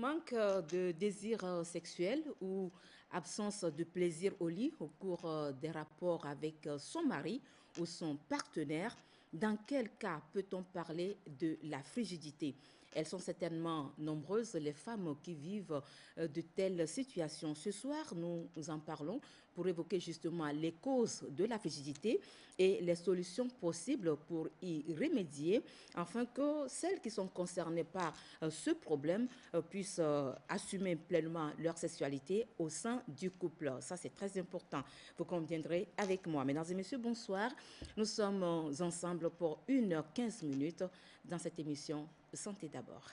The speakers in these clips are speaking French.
Manque de désir sexuel ou absence de plaisir au lit au cours des rapports avec son mari ou son partenaire. Dans quel cas peut-on parler de la frigidité? Elles sont certainement nombreuses, les femmes qui vivent de telles situations. Ce soir, nous en parlons pour évoquer justement les causes de la frigidité et les solutions possibles pour y remédier, afin que celles qui sont concernées par ce problème puissent assumer pleinement leur sexualité au sein du couple. Ça, c'est très important. Vous conviendrez avec moi. Mesdames et messieurs, bonsoir. Nous sommes ensemble pour 1h15 dans cette émission Santé d'abord.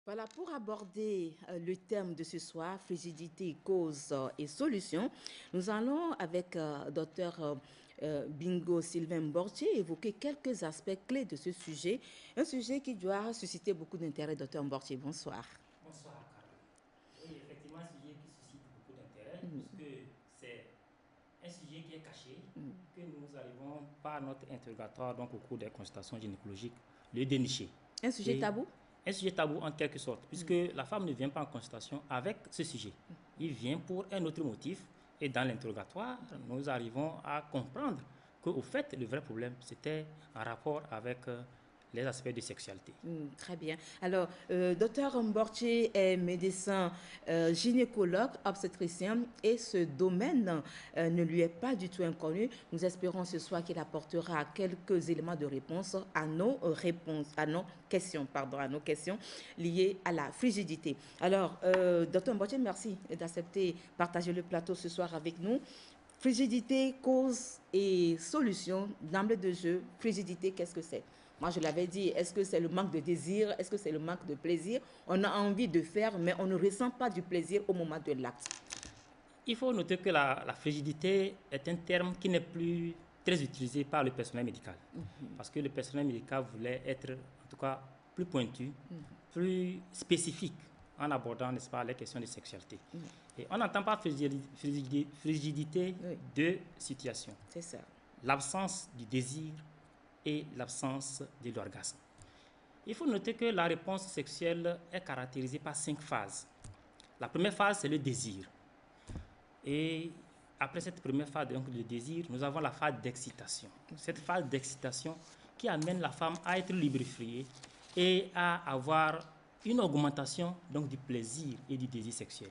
Voilà, pour aborder le thème de ce soir, frigidité, cause et solutions, nous allons avec Dr Bingo Sylvain Mbortier évoquer quelques aspects clés de ce sujet, un sujet qui doit susciter beaucoup d'intérêt. Dr Mbortier, bonsoir. Bonsoir, Carole. Oui, effectivement, un sujet qui suscite beaucoup d'intérêt, puisque c'est un sujet qui est caché, que nous arrivons par notre interrogatoire, donc au cours des consultations gynécologiques, le dénicher. Un sujet tabou? Un sujet tabou en quelque sorte, puisque la femme ne vient pas en consultation avec ce sujet. Il vient pour un autre motif, et dans l'interrogatoire, nous arrivons à comprendre qu'au fait, le vrai problème, c'était en rapport avec les aspects de sexualité. Très bien. Alors, docteur Mbortier est médecin gynécologue, obstétricien, et ce domaine ne lui est pas du tout inconnu. Nous espérons ce soir qu'il apportera quelques éléments de réponse à nos questions liées à la frigidité. Alors, docteur Mbortier, merci d'accepter partager le plateau ce soir avec nous. Frigidité, cause et solution. D'emblée de jeu, frigidité, qu'est-ce que c'est? Moi, je l'avais dit, est-ce que c'est le manque de désir? Est-ce que c'est le manque de plaisir? On a envie de faire, mais on ne ressent pas du plaisir au moment de l'acte. Il faut noter que la frigidité est un terme qui n'est plus très utilisé par le personnel médical. Parce que le personnel médical voulait être, en tout cas, plus pointu, plus spécifique en abordant, n'est-ce pas, les questions de sexualité. Et on n'entend pas frigidité de situation. C'est ça. L'absence du désir et l'absence de l'orgasme. Il faut noter que la réponse sexuelle est caractérisée par 5 phases. La première phase, c'est le désir. Et après cette première phase, donc le désir, nous avons la phase d'excitation. Cette phase d'excitation qui amène la femme à être lubrifiée et à avoir une augmentation donc, du plaisir et du désir sexuel.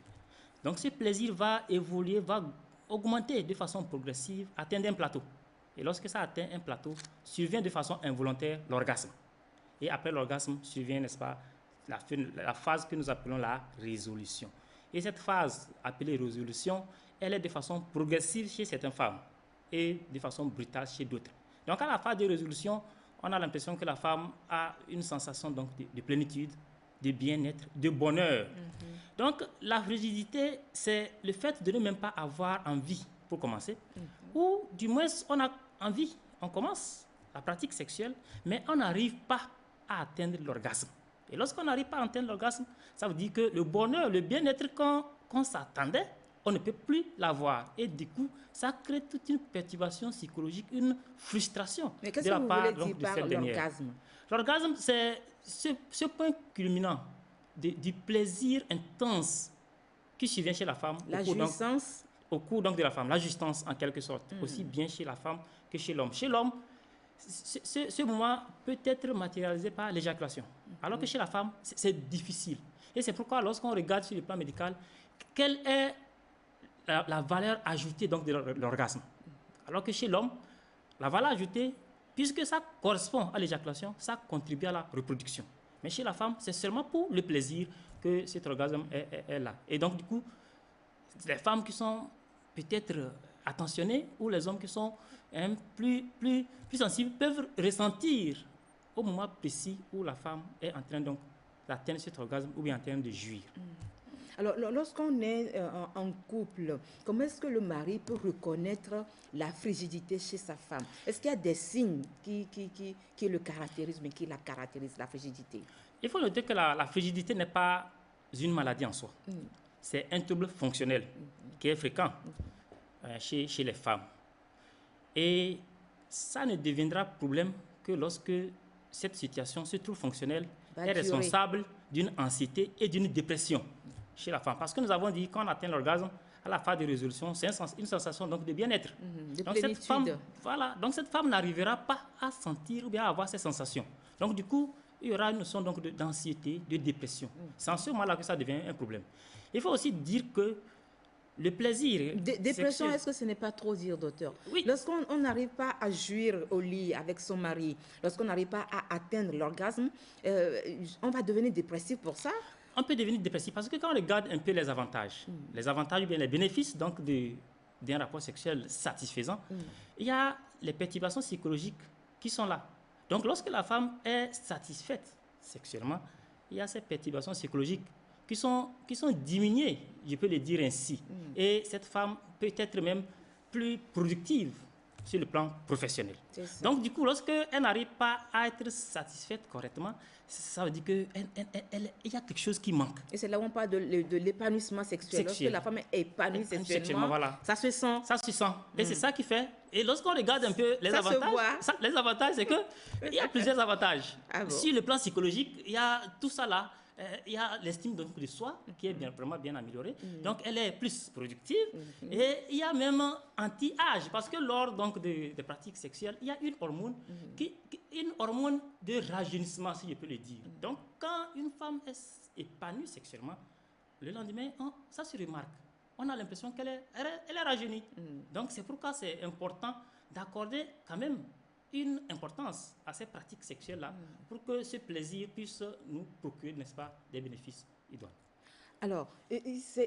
Donc ce plaisir va évoluer, va augmenter de façon progressive, atteindre un plateau. Et lorsque ça atteint un plateau, survient de façon involontaire l'orgasme. Et après l'orgasme, survient, n'est-ce pas, la phase que nous appelons la résolution. Et cette phase appelée résolution, elle est de façon progressive chez certaines femmes et de façon brutale chez d'autres. Donc à la phase de résolution, on a l'impression que la femme a une sensation donc, de plénitude, de bien-être, de bonheur. Donc la frigidité, c'est le fait de ne même pas avoir envie pour commencer, ou du moins on a envie, on commence la pratique sexuelle, mais on n'arrive pas à atteindre l'orgasme. Et lorsqu'on n'arrive pas à atteindre l'orgasme, ça veut dire que le bonheur, le bien-être qu'on s'attendait, on ne peut plus l'avoir. Et du coup, ça crée toute une perturbation psychologique, une frustration de la part donc, de cette dernière. L'orgasme? L'orgasme, c'est ce point culminant du plaisir intense qui survient chez la femme. La jouissance. Au cours donc de la femme, la jouissance en quelque sorte, aussi bien chez la femme que chez l'homme. Chez l'homme, ce moment peut être matérialisé par l'éjaculation, alors que chez la femme, c'est difficile. Et c'est pourquoi lorsqu'on regarde sur le plan médical, quelle est la valeur ajoutée donc, de l'orgasme. Alors que chez l'homme, la valeur ajoutée, puisque ça correspond à l'éjaculation, ça contribue à la reproduction. Mais chez la femme, c'est seulement pour le plaisir que cet orgasme est là. Et donc, du coup, les femmes qui sont peut-être attentionnées ou les hommes qui sont plus sensibles peuvent ressentir au moment précis où la femme est en train donc d'atteindre cet orgasme ou bien en train de jouir. Alors, lorsqu'on est en couple, comment est-ce que le mari peut reconnaître la frigidité chez sa femme? Est-ce qu'il y a des signes qui le caractérisent, mais qui la caractérisent, la frigidité? Il faut noter que la frigidité n'est pas une maladie en soi. C'est un trouble fonctionnel qui est fréquent chez les femmes. Et ça ne deviendra problème que lorsque cette situation se trouve fonctionnelle Va est durer. responsable d'une anxiété et d'une dépression chez la femme. Parce que nous avons dit qu'on atteint l'orgasme à la phase de résolution, c'est une sensation donc de bien-être. De Donc plénitude. cette femme, voilà, donc cette femme n'arrivera pas à sentir ou bien à avoir ces sensations. Donc du coup, il y aura une notion donc d'anxiété, de dépression. C'est en ce moment-là que ça devient un problème. Il faut aussi dire que le plaisir Dépression, sexuel- est-ce que ce n'est pas trop dire, docteur? Oui. Lorsqu'on n'arrive pas à jouir au lit avec son mari, lorsqu'on n'arrive pas à atteindre l'orgasme, on va devenir dépressif pour ça? On peut devenir dépressif parce que quand on regarde un peu les avantages ou bien les bénéfices donc d'un rapport sexuel satisfaisant, il y a les perturbations psychologiques qui sont là. Donc lorsque la femme est satisfaite sexuellement, il y a ces perturbations psychologiques qui sont diminuées, je peux le dire ainsi. Et cette femme peut être même plus productive sur le plan professionnel. C'est ça. Donc, du coup, lorsqu'elle n'arrive pas à être satisfaite correctement, ça veut dire qu'il y a quelque chose qui manque. Et c'est là où on parle de l'épanouissement sexuel. Lorsque la femme est épanouie sexuellement, voilà. ça se sent. Ça se sent. Et c'est ça qui fait. Et lorsqu'on regarde un peu les Ça se avantages, voit. les avantages, c'est qu'il y a plusieurs avantages. Ah bon? Sur le plan psychologique, il y a tout ça là. Il y a l'estime de soi qui est vraiment bien améliorée. Donc, elle est plus productive. Et il y a même anti-âge. Parce que lors donc, des pratiques sexuelles, il y a une hormone, une hormone de rajeunissement, si je peux le dire. Donc, quand une femme est épanouie sexuellement, le lendemain, ça se remarque. On a l'impression qu'elle est rajeunie. Donc, c'est pourquoi c'est important d'accorder quand même une importance à ces pratiques sexuelles-là pour que ce plaisir puisse nous procurer, n'est-ce pas, des bénéfices idoines. Alors,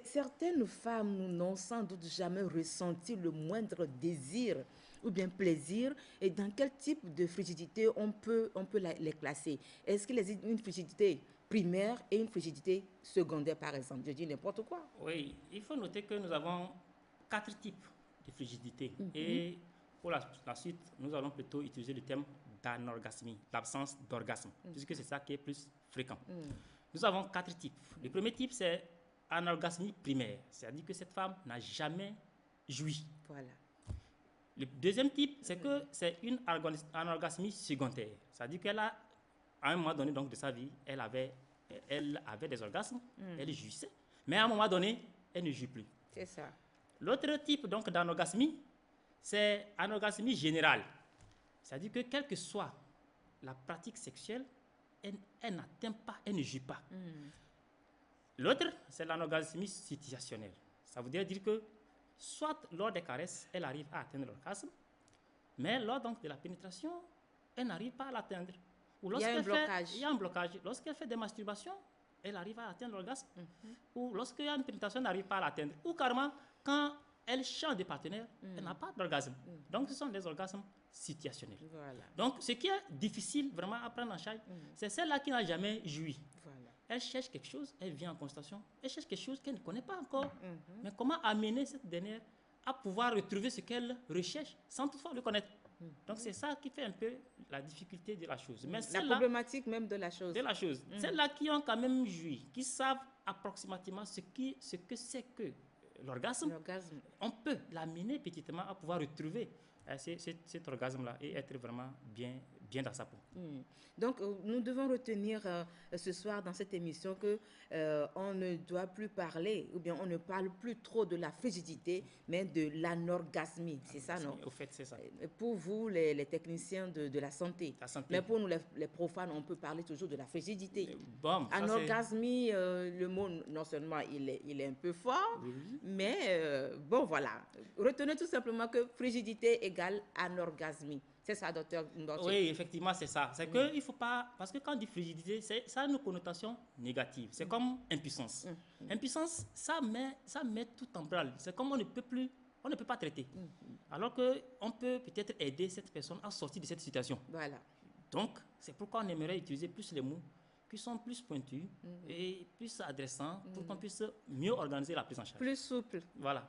certaines femmes n'ont sans doute jamais ressenti le moindre désir ou bien plaisir. Et dans quel type de frigidité on peut les classer? Est-ce qu'il existe une frigidité primaire et une frigidité secondaire, par exemple? Je dis n'importe quoi. Oui, il faut noter que nous avons 4 types de frigidité. Et pour la suite, nous allons plutôt utiliser le terme d'anorgasmie, l'absence d'orgasme, puisque c'est ça qui est plus fréquent. Nous avons 4 types. Le premier type, c'est anorgasmie primaire, c'est-à-dire que cette femme n'a jamais joui. Voilà. Le deuxième type, c'est que c'est une anorgasmie secondaire, c'est-à-dire qu'elle a, à un moment donné donc, de sa vie, elle avait des orgasmes, elle jouissait, mais à un moment donné, elle ne jouit plus. C'est ça. L'autre type donc d'anorgasmie, c'est anorgasmie générale. C'est-à-dire que quelle que soit la pratique sexuelle, elle n'atteint pas, elle ne jouit pas. L'autre, c'est l'anorgasmie situationnelle. Ça veut dire que soit lors des caresses, elle arrive à atteindre l'orgasme, mais lors donc, de la pénétration, elle n'arrive pas à l'atteindre. Ou Il y a un blocage. Il y a un blocage. Lorsqu'elle fait des masturbations, elle arrive à atteindre l'orgasme. Ou lorsqu'il y a une pénétration, elle n'arrive pas à l'atteindre. Ou carrément, quand elle change de partenaire, elle n'a pas d'orgasme. Donc, ce sont des orgasmes situationnels. Voilà. Donc, ce qui est difficile vraiment à prendre en charge, c'est celle-là qui n'a jamais joui. Voilà. Elle cherche quelque chose, elle vient en consultation, elle cherche quelque chose qu'elle ne connaît pas encore. Mais comment amener cette dernière à pouvoir retrouver ce qu'elle recherche sans toutefois le connaître? Donc, c'est ça qui fait un peu la difficulté de la chose. Mais La problématique même de la chose. Celles-là qui ont quand même joui, qui savent approximativement ce que c'est que l'orgasme, on peut l'amener petitement à pouvoir retrouver cet orgasme-là et être vraiment bien dans sa peau. Donc, nous devons retenir ce soir dans cette émission que on ne doit plus parler, ou bien on ne parle plus trop de la frigidité, mais de l'anorgasmie. C'est ça, non? Au fait, c'est ça. Pour vous, les techniciens de la santé. Mais pour nous, les profanes, on peut parler toujours de la frigidité. Bon, anorgasmie, le mot, non seulement il est un peu fort, mais bon, voilà. Retenez tout simplement que frigidité égale anorgasmie. C'est ça, docteur Mborché? Oui, effectivement, c'est ça. C'est qu'il ne faut pas... Parce que quand on dit frigidité, ça a une connotation négative. C'est comme impuissance. Impuissance, ça met tout en branle. C'est comme on ne peut pas traiter. Alors qu'on peut peut-être aider cette personne à sortir de cette situation. Voilà. Donc, c'est pourquoi on aimerait utiliser plus les mots qui sont plus pointus et plus adressants pour qu'on puisse mieux organiser la prise en charge. Plus souple. Voilà.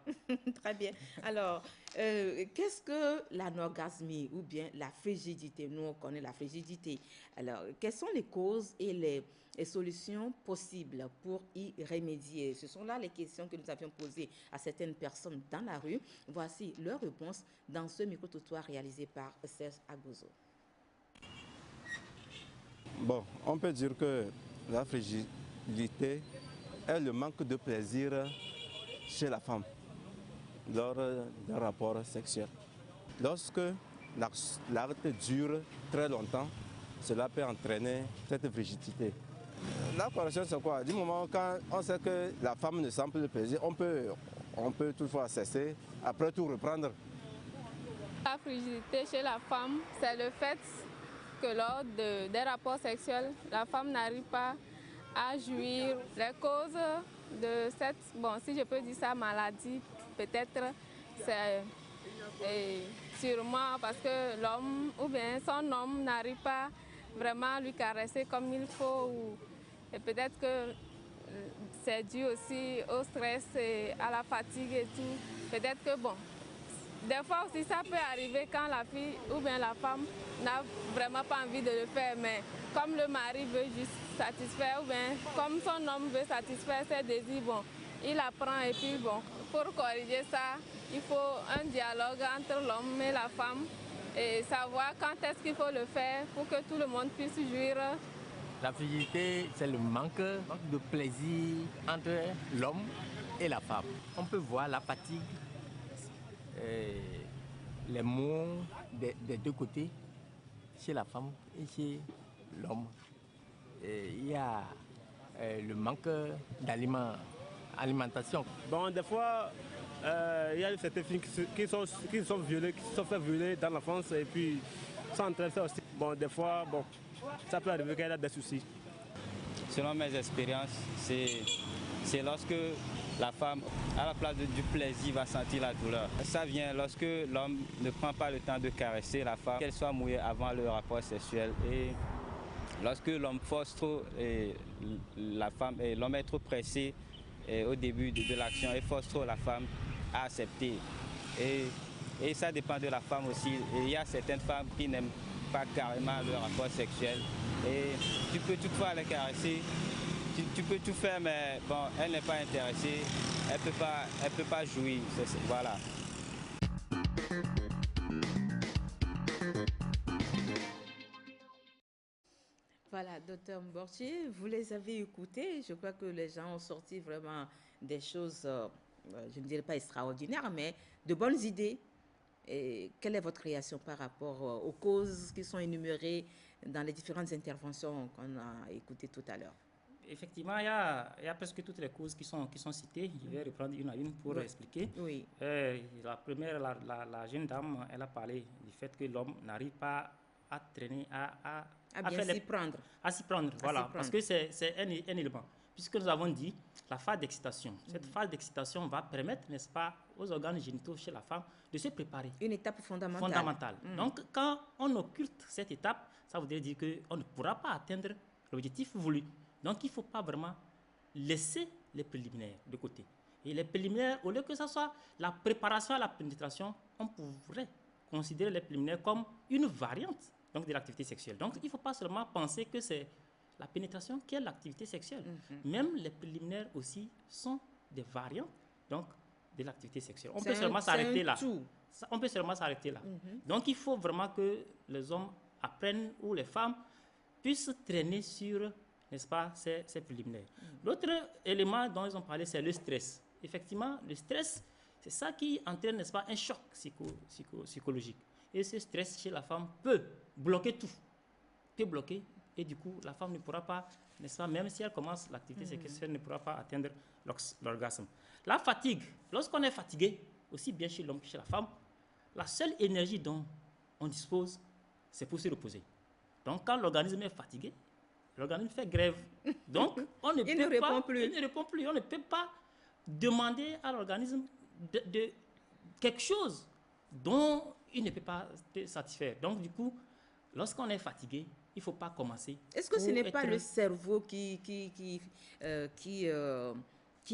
Très bien. Alors, qu'est-ce que l'anorgasmie ou bien la frigidité? Nous, on connaît la frigidité. Alors, quelles sont les causes et les solutions possibles pour y remédier? Ce sont là les questions que nous avions posées à certaines personnes dans la rue. Voici leurs réponses dans ce micro-trottoir réalisé par Serge Agozo. Bon, on peut dire que la fragilité est le manque de plaisir chez la femme lors d'un rapport sexuel. Lorsque l'acte dure très longtemps, cela peut entraîner cette frigidité. La correction, c'est quoi? Du moment quand on sait que la femme ne sent plus de plaisir, on peut toutefois cesser, après tout reprendre. La frigidité chez la femme, c'est le fait que lors des rapports sexuels, la femme n'arrive pas à jouir. Les causes de cette, bon, si je peux dire ça, maladie, peut-être, c'est sûrement parce que l'homme ou bien son homme n'arrive pas vraiment à lui caresser comme il faut. Et peut-être que c'est dû aussi au stress et à la fatigue et tout. Peut-être que, bon, des fois aussi, ça peut arriver quand la fille ou bien la femme n'a vraiment pas envie de le faire, mais comme le mari veut juste satisfaire, ou bien comme son homme veut satisfaire ses désirs, bon, il apprend et puis bon, pour corriger ça, il faut un dialogue entre l'homme et la femme et savoir quand est-ce qu'il faut le faire pour que tout le monde puisse jouir. La frigidité, c'est le manque de plaisir entre l'homme et la femme. On peut voir la fatigue, les maux des deux côtés, chez la femme et chez l'homme. Il y a le manque d'alimentation. Bon, des fois, il y a certaines filles qui sont fait violer dans l'enfance et puis ça entraîne ça aussi. Bon, des fois, bon, ça peut arriver qu'elle a des soucis. Selon mes expériences, c'est lorsque la femme, à la place du plaisir, va sentir la douleur. Ça vient lorsque l'homme ne prend pas le temps de caresser la femme, qu'elle soit mouillée avant le rapport sexuel. Et lorsque l'homme force trop la femme, et l'homme est trop pressé au début de l'action et force trop la femme à accepter. Et ça dépend de la femme aussi. Et il y a certaines femmes qui n'aiment pas carrément le rapport sexuel. Et tu peux toutefois les caresser. Tu peux tout faire, mais bon, elle n'est pas intéressée, elle peut pas jouir, voilà. Voilà, docteur Mbortier, vous les avez écoutés. Je crois que les gens ont sorti vraiment des choses, je ne dirais pas extraordinaires, mais de bonnes idées. Et quelle est votre réaction par rapport aux causes qui sont énumérées dans les différentes interventions qu'on a écoutées tout à l'heure? Effectivement, il y a presque toutes les causes qui sont citées. Je vais reprendre une à une pour expliquer. Oui. La première, la jeune dame, elle a parlé du fait que l'homme n'arrive pas à traîner, à bien s'y prendre. À s'y prendre, voilà, parce que c'est un élément. Puisque nous avons dit la phase d'excitation. Cette phase d'excitation va permettre, n'est-ce pas, aux organes génitaux chez la femme de se préparer. Une étape fondamentale. Donc, quand on occulte cette étape, ça voudrait dire qu'on ne pourra pas atteindre l'objectif voulu. Donc, il ne faut pas vraiment laisser les préliminaires de côté. Et les préliminaires, au lieu que ce soit la préparation à la pénétration, on pourrait considérer les préliminaires comme une variante donc, de l'activité sexuelle. Donc, il ne faut pas seulement penser que c'est la pénétration qui est l'activité sexuelle. Même les préliminaires aussi sont des variantes donc, de l'activité sexuelle. On peut seulement s'arrêter là. On peut seulement s'arrêter là. Donc, il faut vraiment que les hommes apprennent ou les femmes puissent traîner sur, n'est-ce pas, ces préliminaires. L'autre élément dont ils ont parlé, c'est le stress. Effectivement, le stress, c'est ça qui entraîne, n'est-ce pas, un choc psychologique. Et ce stress chez la femme peut bloquer tout. Peut bloquer. Et du coup, la femme ne pourra pas, n'est-ce pas, même si elle commence l'activité sexuelle, ne pourra pas atteindre l'orgasme. La fatigue, lorsqu'on est fatigué, aussi bien chez l'homme que chez la femme, la seule énergie dont on dispose, c'est pour se reposer. Donc, quand l'organisme est fatigué, l'organisme fait grève. Donc, on ne il ne répond plus. On ne peut pas demander à l'organisme de quelque chose dont il ne peut pas te satisfaire. Donc, du coup, lorsqu'on est fatigué, il ne faut pas commencer. Est-ce que ce pour n'est pas être- le cerveau qui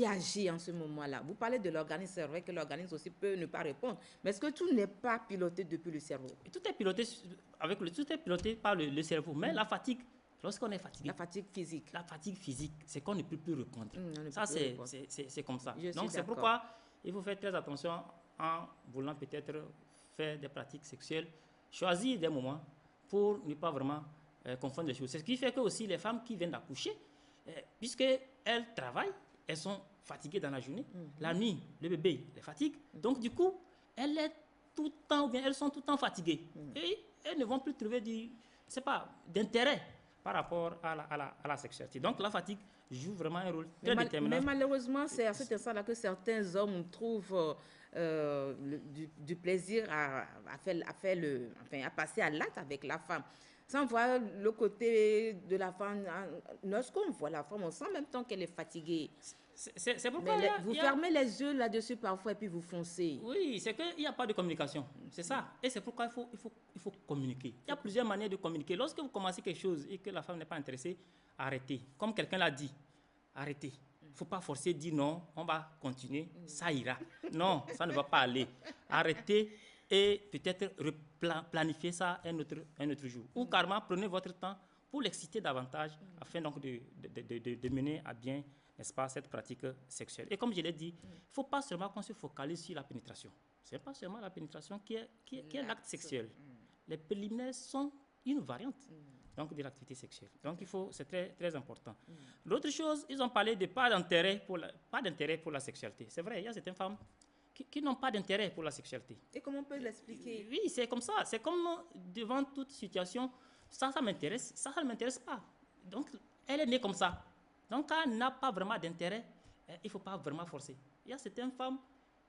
agit en ce moment-là? Vous parlez de l'organisme, c'est vrai que l'organisme aussi peut ne pas répondre, mais est-ce que tout n'est pas piloté depuis le cerveau? Tout est piloté, tout est piloté par le cerveau. Mais la fatigue, lorsqu'on est fatigué, La fatigue physique. la fatigue physique, c'est qu'on ne peut plus répondre. On ne peut Ça, plus répondre. c'est comme ça. Je suis Donc, c'est d'accord. pourquoi il faut faire très attention en voulant peut-être faire des pratiques sexuelles, choisir des moments pour ne pas vraiment confondre les choses. C'est ce qui fait que aussi les femmes qui viennent d'accoucher, puisqu'elles travaillent, elles sont fatiguées dans la journée. La nuit, le bébé les fatigue. Donc, du coup, elles sont tout le temps fatiguées. Et elles ne vont plus trouver d'intérêt par rapport à la sexualité. Donc, la fatigue joue vraiment un rôle très déterminant. Mais malheureusement, c'est à cet instant-là que certains hommes trouvent du plaisir à passer à l'acte avec la femme. Sans voir le côté de la femme, lorsqu'on voit la femme, on sent en même temps qu'elle est fatiguée. C'est pourquoi Mais vous fermez les yeux là-dessus parfois et puis vous foncez. Oui, c'est qu'il n'y a pas de communication. C'est ça. Et c'est pourquoi il faut communiquer. Il y a plusieurs manières de communiquer. Lorsque vous commencez quelque chose et que la femme n'est pas intéressée, arrêtez. Comme quelqu'un l'a dit, arrêtez. Il ne faut pas forcer, dire non, on va continuer, ça ira. Non, ça ne va pas aller. Arrêtez et peut-être planifier ça un autre jour. Ou carrément, prenez votre temps pour l'exciter davantage afin donc de mener à bien, n'est-ce pas, cette pratique sexuelle. Et comme je l'ai dit, il ne faut pas seulement qu'on se focalise sur la pénétration. Ce n'est pas seulement la pénétration qui est l'acte sexuel. Les préliminaires sont une variante donc, de l'activité sexuelle. Donc, c'est très, très important. L'autre chose, ils ont parlé de pas d'intérêt pour la sexualité. C'est vrai, il y a certaines femmes qui n'ont pas d'intérêt pour la sexualité. Et comment on peut l'expliquer? Oui, c'est comme ça. C'est comme devant toute situation, ça m'intéresse, ça ne m'intéresse pas. Donc, elle est née comme ça. Donc, quand elle n'a pas vraiment d'intérêt, il ne faut pas vraiment forcer. Il y a certaines femmes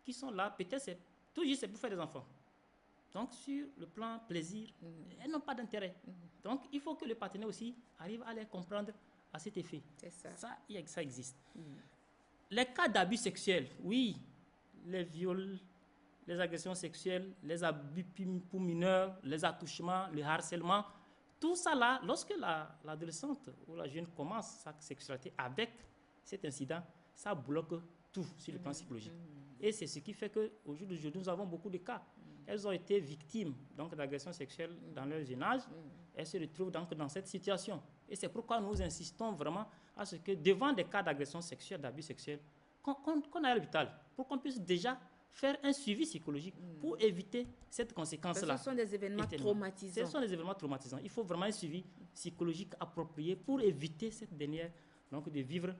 qui sont là, peut-être c'est tout juste pour faire des enfants. Donc, sur le plan plaisir, elles n'ont pas d'intérêt. Donc, il faut que le partenaire aussi arrive à les comprendre à cet effet. C'est ça. Ça existe. Les cas d'abus sexuels, oui, les viols, les agressions sexuelles, les abus pour mineurs, les attouchements, le harcèlement, tout ça là, lorsque l'adolescente ou la jeune commence sa sexualité avec cet incident, ça bloque tout sur le plan psychologique. Et c'est ce qui fait qu'au jour d'aujourd'hui, nous avons beaucoup de cas. Elles ont été victimes d'agressions sexuelles dans leur jeune âge. Elles se retrouvent donc dans cette situation. Et c'est pourquoi nous insistons vraiment à ce que devant des cas d'agression sexuelle, d'abus sexuels, qu'on aille à l'hôpital pour qu'on puisse déjà faire un suivi psychologique pour éviter cette conséquence-là. Ce sont des événements traumatisants. Ce sont des événements traumatisants. Il faut vraiment un suivi psychologique approprié pour éviter cette dernière, donc de vivre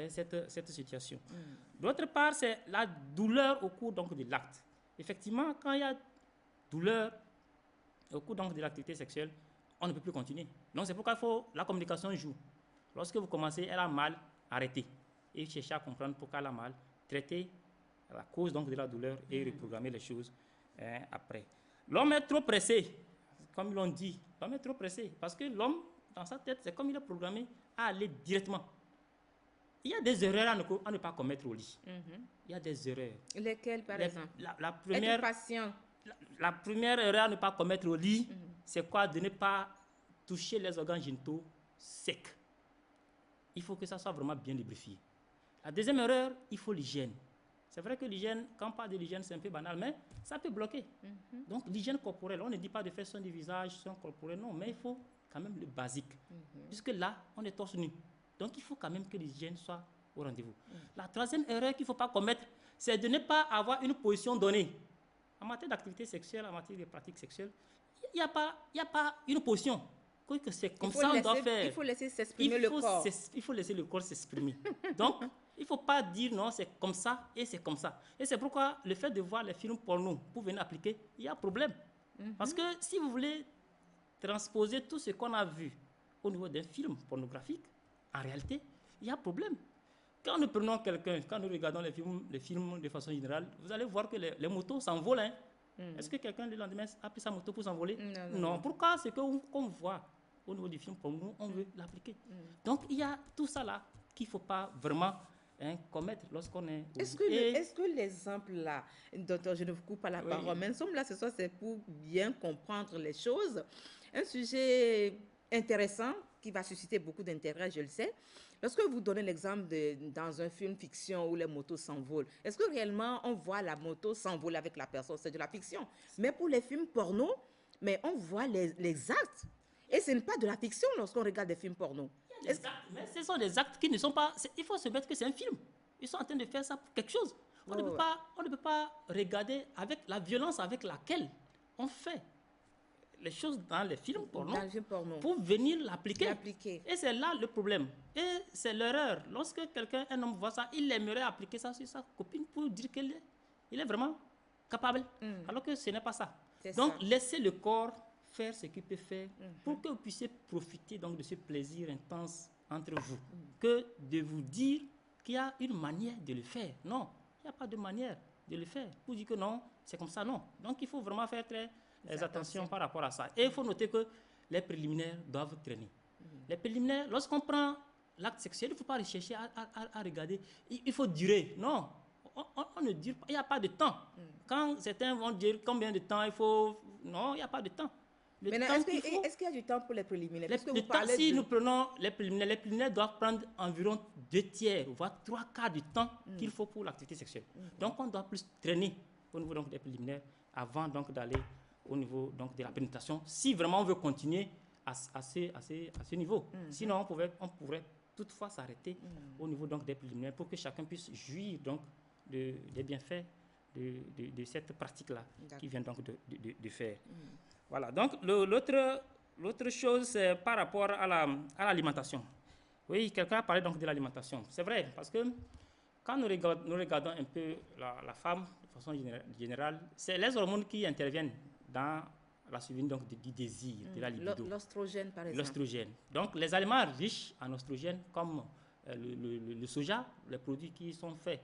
cette situation. D'autre part, c'est la douleur au cours donc, de l'acte. Effectivement, quand il y a douleur au cours donc, de l'activité sexuelle, on ne peut plus continuer. Donc c'est pourquoi la communication joue. Lorsque vous commencez, elle a mal, arrêtez. Et cherchez à comprendre pourquoi elle a mal, traitez la cause donc, de la douleur et reprogrammer les choses après. L'homme est trop pressé, comme ils l'ont dit. L'homme est trop pressé parce que l'homme, dans sa tête, c'est comme il est programmé à aller directement. Il y a des erreurs à ne pas commettre au lit. Il y a des erreurs. Lesquelles, par exemple? La première, être patient. La première erreur à ne pas commettre au lit, c'est quoi? De ne pas toucher les organes génitaux secs. Il faut que ça soit vraiment bien lubrifié. La deuxième erreur, il faut l'hygiène. C'est vrai que l'hygiène, quand on parle de l'hygiène, c'est un peu banal, mais ça peut bloquer. Donc, l'hygiène corporelle, on ne dit pas de faire soin du visage, soin corporel, non, mais il faut quand même le basique. Puisque là, on est torse nu. Donc, il faut quand même que l'hygiène soit au rendez-vous. La troisième erreur qu'il ne faut pas commettre, c'est de ne pas avoir une position donnée. En matière d'activité sexuelle, en matière de pratique sexuelle, il n'y a pas une position. Que c'est comme ça on doit faire. Il faut laisser s'exprimer le corps. Il faut laisser le corps s'exprimer. Donc, il ne faut pas dire non, c'est comme ça et c'est comme ça. Et c'est pourquoi le fait de voir les films porno pour venir appliquer, il y a un problème. Parce que si vous voulez transposer tout ce qu'on a vu au niveau d'un film pornographique, en réalité, il y a un problème. Quand nous prenons quelqu'un, quand nous regardons les films de façon générale, vous allez voir que les motos s'envolent. Hein. Est-ce que quelqu'un le lendemain a pris sa moto pour s'envoler? Non. Pourquoi? C'est qu'on voit au niveau du film porno, on veut l'appliquer. Donc, il y a tout ça là qu'il ne faut pas vraiment commettre lorsqu'on est... Est-ce que l'exemple là, dont je ne vous coupe pas la parole, mais nous sommes là ce soir, c'est pour bien comprendre les choses. Un sujet intéressant, qui va susciter beaucoup d'intérêt, je le sais. Lorsque vous donnez l'exemple dans un film fiction où les motos s'envolent, est-ce que réellement on voit la moto s'envoler avec la personne? C'est de la fiction. Mais pour les films porno, mais on voit les actes. Et ce n'est pas de la fiction lorsqu'on regarde des films porno. Mais ce sont des actes qui ne sont pas... Il faut se mettre que c'est un film. Ils sont en train de faire ça pour quelque chose. On ne peut pas regarder avec la violence avec laquelle on fait les choses dans les films porno pour venir l'appliquer. Et c'est là le problème. Et c'est l'erreur. Lorsque un homme voit ça, il aimerait appliquer ça sur sa copine pour dire qu'il est vraiment capable. Alors que ce n'est pas ça. Donc, laissez le corps faire ce qu'il peut faire pour que vous puissiez profiter donc, de ce plaisir intense entre vous. Que de vous dire qu'il y a une manière de le faire. Non, il n'y a pas de manière de le faire. Pour dire que non, c'est comme ça, non. Donc, il faut vraiment faire très attention par rapport à ça. Et il faut noter que les préliminaires doivent traîner. Les préliminaires, lorsqu'on prend l'acte sexuel, il ne faut pas rechercher à regarder. Il faut durer. Non, on ne dure pas. Il n'y a pas de temps. Quand certains vont dire combien de temps il faut... Non, il n'y a pas de temps. Mais est-ce qu'il y a du temps pour les préliminaires? Si nous prenons les préliminaires doivent prendre environ 2 tiers, voire 3 quarts du temps qu'il faut pour l'activité sexuelle. Donc, on doit plus traîner au niveau donc, des préliminaires avant donc, d'aller au niveau donc, de la pénétration, si vraiment on veut continuer à ce niveau. Sinon, on pourrait toutefois s'arrêter au niveau donc, des préliminaires pour que chacun puisse jouir donc, des bienfaits de cette pratique-là qui vient donc de faire. Voilà, donc l'autre chose, c'est par rapport à l'alimentation. Oui, quelqu'un a parlé donc de l'alimentation. C'est vrai, parce que quand nous regardons un peu la femme, de façon générale, c'est les hormones qui interviennent dans la survenue donc, du désir, de la libido. L'ostrogène, par exemple. L'ostrogène. Donc, les aliments riches en ostrogène, comme le soja, les produits qui sont faits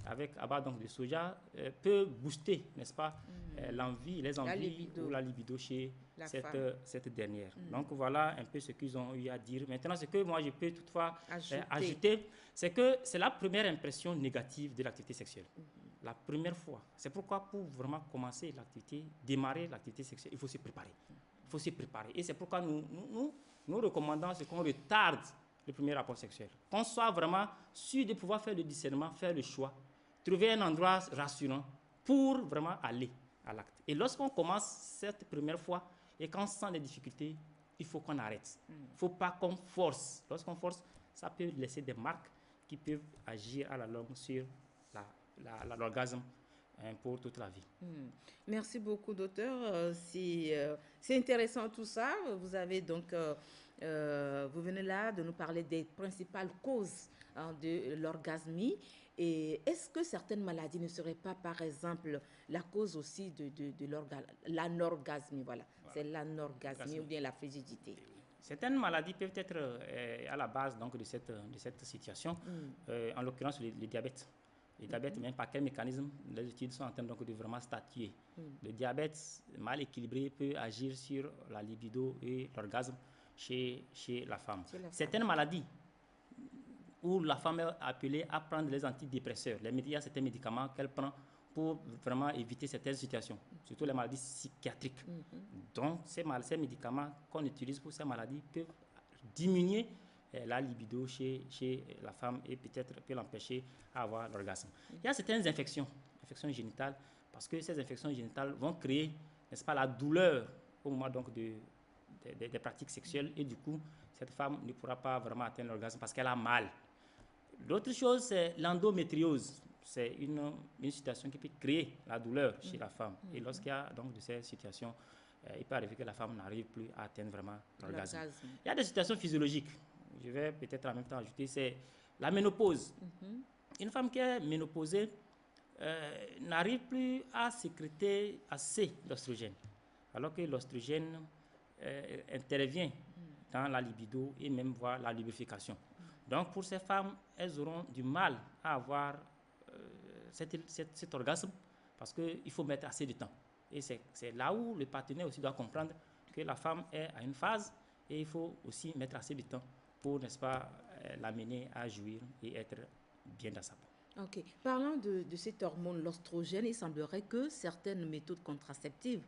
à base donc, de soja, peut booster, n'est-ce pas, les envies ou la libido chez cette dernière. Donc, voilà un peu ce qu'ils ont eu à dire. Maintenant, ce que moi, je peux toutefois ajouter, c'est que c'est la première impression négative de l'activité sexuelle. La première fois. C'est pourquoi pour vraiment commencer l'activité, démarrer l'activité sexuelle, il faut se préparer. Il faut se préparer. Et c'est pourquoi nous recommandons ce qu'on retarde le premier rapport sexuel. Qu'on soit vraiment sûr de pouvoir faire le discernement, faire le choix, trouver un endroit rassurant pour vraiment aller à l'acte. Et lorsqu'on commence cette première fois et qu'on sent des difficultés, il faut qu'on arrête. Il ne faut pas qu'on force. Lorsqu'on force, ça peut laisser des marques qui peuvent agir à la longue sur l'orgasme pour toute la vie. Merci beaucoup, docteur. C'est intéressant tout ça. Vous avez donc, vous venez là de nous parler des principales causes de l'orgasmie. Et est-ce que certaines maladies ne seraient pas, par exemple, la cause aussi de l'anorgasmie? Voilà, c'est l'anorgasmie ou bien la frigidité. Certaines maladies peuvent être à la base donc, de cette situation, en l'occurrence le diabète. Le diabète, même par quel mécanisme, les études sont en train donc, de vraiment statuer. Le diabète mal équilibré peut agir sur la libido et l'orgasme chez la femme. Certaines maladies où la femme est appelée à prendre les antidépresseurs, il y a certains médicaments qu'elle prend pour vraiment éviter certaines situations, surtout les maladies psychiatriques. Donc, ces médicaments qu'on utilise pour ces maladies peuvent diminuer la libido chez la femme et peut-être peut l'empêcher à avoir l'orgasme. Il y a certaines infections génitales, parce que ces infections génitales vont créer, n'est-ce pas, la douleur au moment donc des pratiques sexuelles et du coup, cette femme ne pourra pas vraiment atteindre l'orgasme parce qu'elle a mal. L'autre chose, c'est l'endométriose. C'est une situation qui peut créer la douleur chez la femme. Et lorsqu'il y a donc de ces situations, il peut arriver que la femme n'arrive plus à atteindre vraiment l'orgasme. Il y a des situations physiologiques. Je vais peut-être en même temps ajouter, c'est la ménopause. Une femme qui est ménopausée n'arrive plus à sécréter assez d'ostrogène, alors que l'ostrogène intervient dans la libido et même voire la lubrification. Donc pour ces femmes, elles auront du mal à avoir cet orgasme parce qu'il faut mettre assez de temps. Et c'est là où le partenaire aussi doit comprendre que la femme est à une phase et il faut aussi mettre assez de temps pour, n'est-ce pas, l'amener à jouir et être bien dans sa peau. Ok. Parlant de cette hormone, l'ostrogène, il semblerait que certaines méthodes contraceptives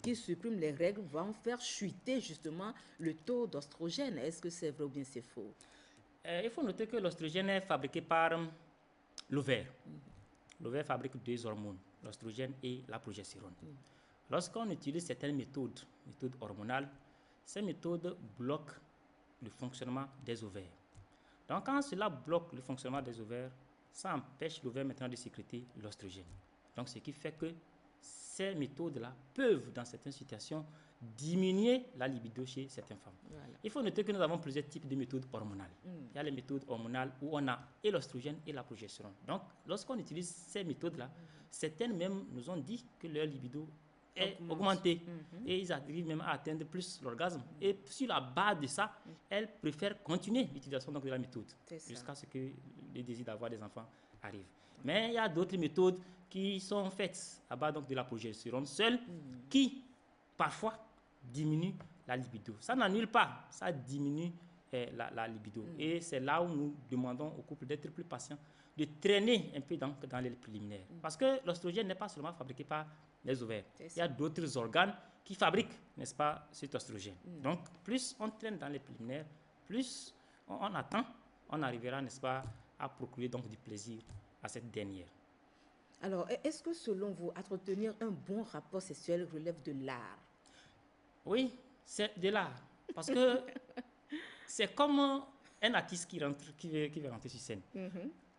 qui suppriment les règles vont faire chuter justement le taux d'ostrogène. Est-ce que c'est vrai ou bien c'est faux? Il faut noter que l'ostrogène est fabriqué par l'ovaire. L'ovaire fabrique deux hormones, l'ostrogène et la progestérone. Lorsqu'on utilise certaines méthodes hormonales, ces méthodes bloquent le fonctionnement des ovaires. Donc quand cela bloque le fonctionnement des ovaires, ça empêche l'ovaire maintenant de sécréter l'ostrogène. Donc ce qui fait que ces méthodes-là peuvent, dans certaines situations, diminuer la libido chez certaines femmes. Voilà. Il faut noter que nous avons plusieurs types de méthodes hormonales. Il y a les méthodes hormonales où on a et l'ostrogène et la progestérone. Donc, lorsqu'on utilise ces méthodes-là, certaines même nous ont dit que leur libido est augmentée et ils arrivent même à atteindre plus l'orgasme. Et sur la base de ça, elles préfèrent continuer l'utilisation de la méthode jusqu'à ce que le désir d'avoir des enfants arrive. Mais il y a d'autres méthodes qui sont faites à base de la progestérone seule qui, parfois, diminuent la libido. Ça n'annule pas, ça diminue la libido. Et c'est là où nous demandons au couple d'être plus patient, de traîner un peu dans les préliminaires. Parce que l'ostrogène n'est pas seulement fabriqué par les ovaires. Il y a d'autres organes qui fabriquent, n'est-ce pas, cet ostrogène. Donc, plus on traîne dans les préliminaires, plus on attend, on arrivera, n'est-ce pas, à procurer donc du plaisir à cette dernière. Alors, est-ce que selon vous, entretenir un bon rapport sexuel relève de l'art? Oui, c'est de l'art. Parce que c'est comme un artiste qui veut rentrer sur scène.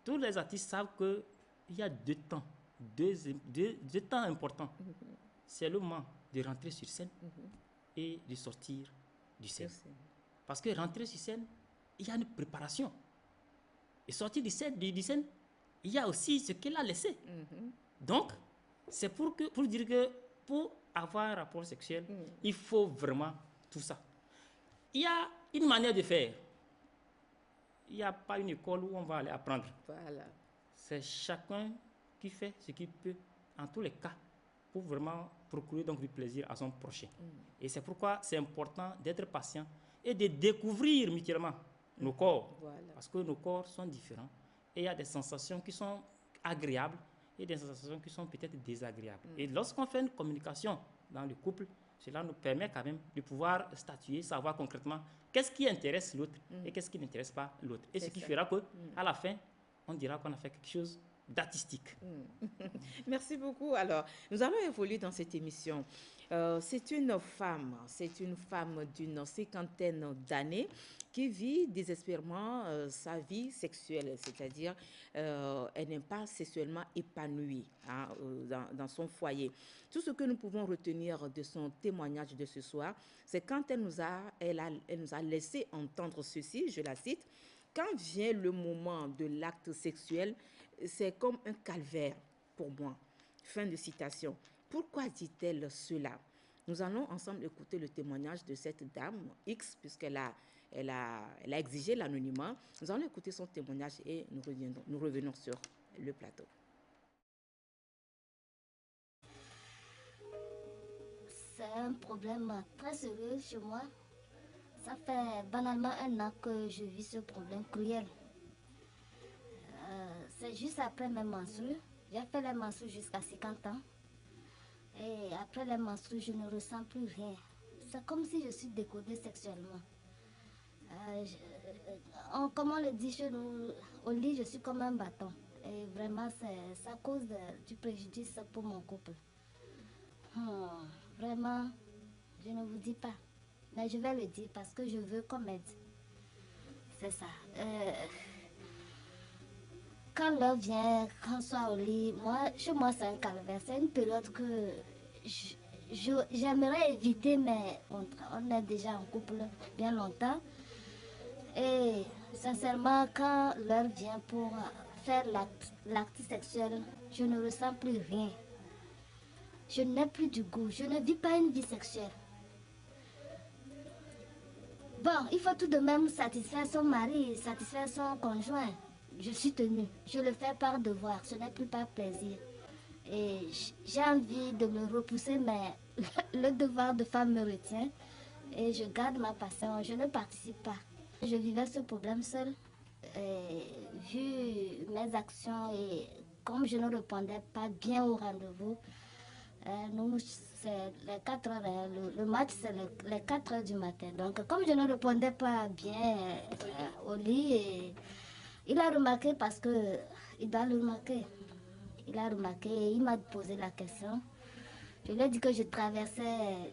Tous les artistes savent qu'il y a deux temps importants. C'est le moment de rentrer sur scène et de sortir du scène. Parce que rentrer sur scène, il y a une préparation. Et sortir du scène, il y a aussi ce qu'elle a laissé. Donc, c'est pour dire que pour avoir un rapport sexuel, il faut vraiment tout ça. Il y a une manière de faire. Il n'y a pas une école où on va aller apprendre. Voilà. C'est chacun qui fait ce qu'il peut, en tous les cas, pour vraiment procurer donc du plaisir à son prochain. Et c'est pourquoi c'est important d'être patient et de découvrir mutuellement nos corps. Voilà. Parce que nos corps sont différents. Et il y a des sensations qui sont agréables et des sensations qui sont peut-être désagréables. Et lorsqu'on fait une communication dans le couple, cela nous permet quand même de pouvoir statuer, savoir concrètement qu'est-ce qui intéresse l'autre et qu'est-ce qui n'intéresse pas l'autre. Et ce qui fera qu'à la fin, on dira qu'on a fait quelque chose d'artistique. Merci beaucoup. Alors, nous allons évoluer dans cette émission. C'est une femme d'une cinquantaine d'années qui vit désespérément sa vie sexuelle, c'est-à-dire elle n'est pas sexuellement épanouie dans son foyer. Tout ce que nous pouvons retenir de son témoignage de ce soir, c'est quand elle nous a laissé entendre ceci, je la cite: « Quand vient le moment de l'acte sexuel, c'est comme un calvaire pour moi. » Fin de citation. Pourquoi dit-elle cela? Nous allons ensemble écouter le témoignage de cette dame X, puisqu'elle a exigé l'anonymat. Nous allons écouter son témoignage et nous revenons sur le plateau. C'est un problème très sérieux chez moi. Ça fait banalement 1 an que je vis ce problème cruel. C'est juste après mes menstrues. J'ai fait les menstrues jusqu'à 50 ans. Et après les menstrues, je ne ressens plus rien. C'est comme si je suis décodée sexuellement. Comme on le dit chez nous, au lit, je suis comme un bâton. Et vraiment, ça cause du préjudice pour mon couple. Vraiment, je ne vous dis pas. Mais je vais le dire parce que je veux qu'on m'aide. C'est ça. Quand l'heure vient, quand on soit au lit, chez moi c'est un calvaire. C'est une période que j'aimerais éviter, mais on est déjà en couple bien longtemps. Et sincèrement, quand l'heure vient pour faire l'acte sexuel, je ne ressens plus rien. Je n'ai plus du goût. Je ne vis pas une vie sexuelle. Bon, il faut tout de même satisfaire son mari, satisfaire son conjoint. Je suis tenue. Je le fais par devoir. Ce n'est plus par plaisir. Et j'ai envie de le repousser, mais le devoir de femme me retient. Et je garde ma passion. Je ne participe pas. Je vivais ce problème seule. Et vu mes actions et comme je ne répondais pas bien au rendez-vous, nous, c'est les 4 heures, le match c'est les 4 heures du matin. Donc comme je ne répondais pas bien au lit, et il a remarqué parce que il doit le remarquer. Il a remarqué et il m'a posé la question. Je lui ai dit que je traversais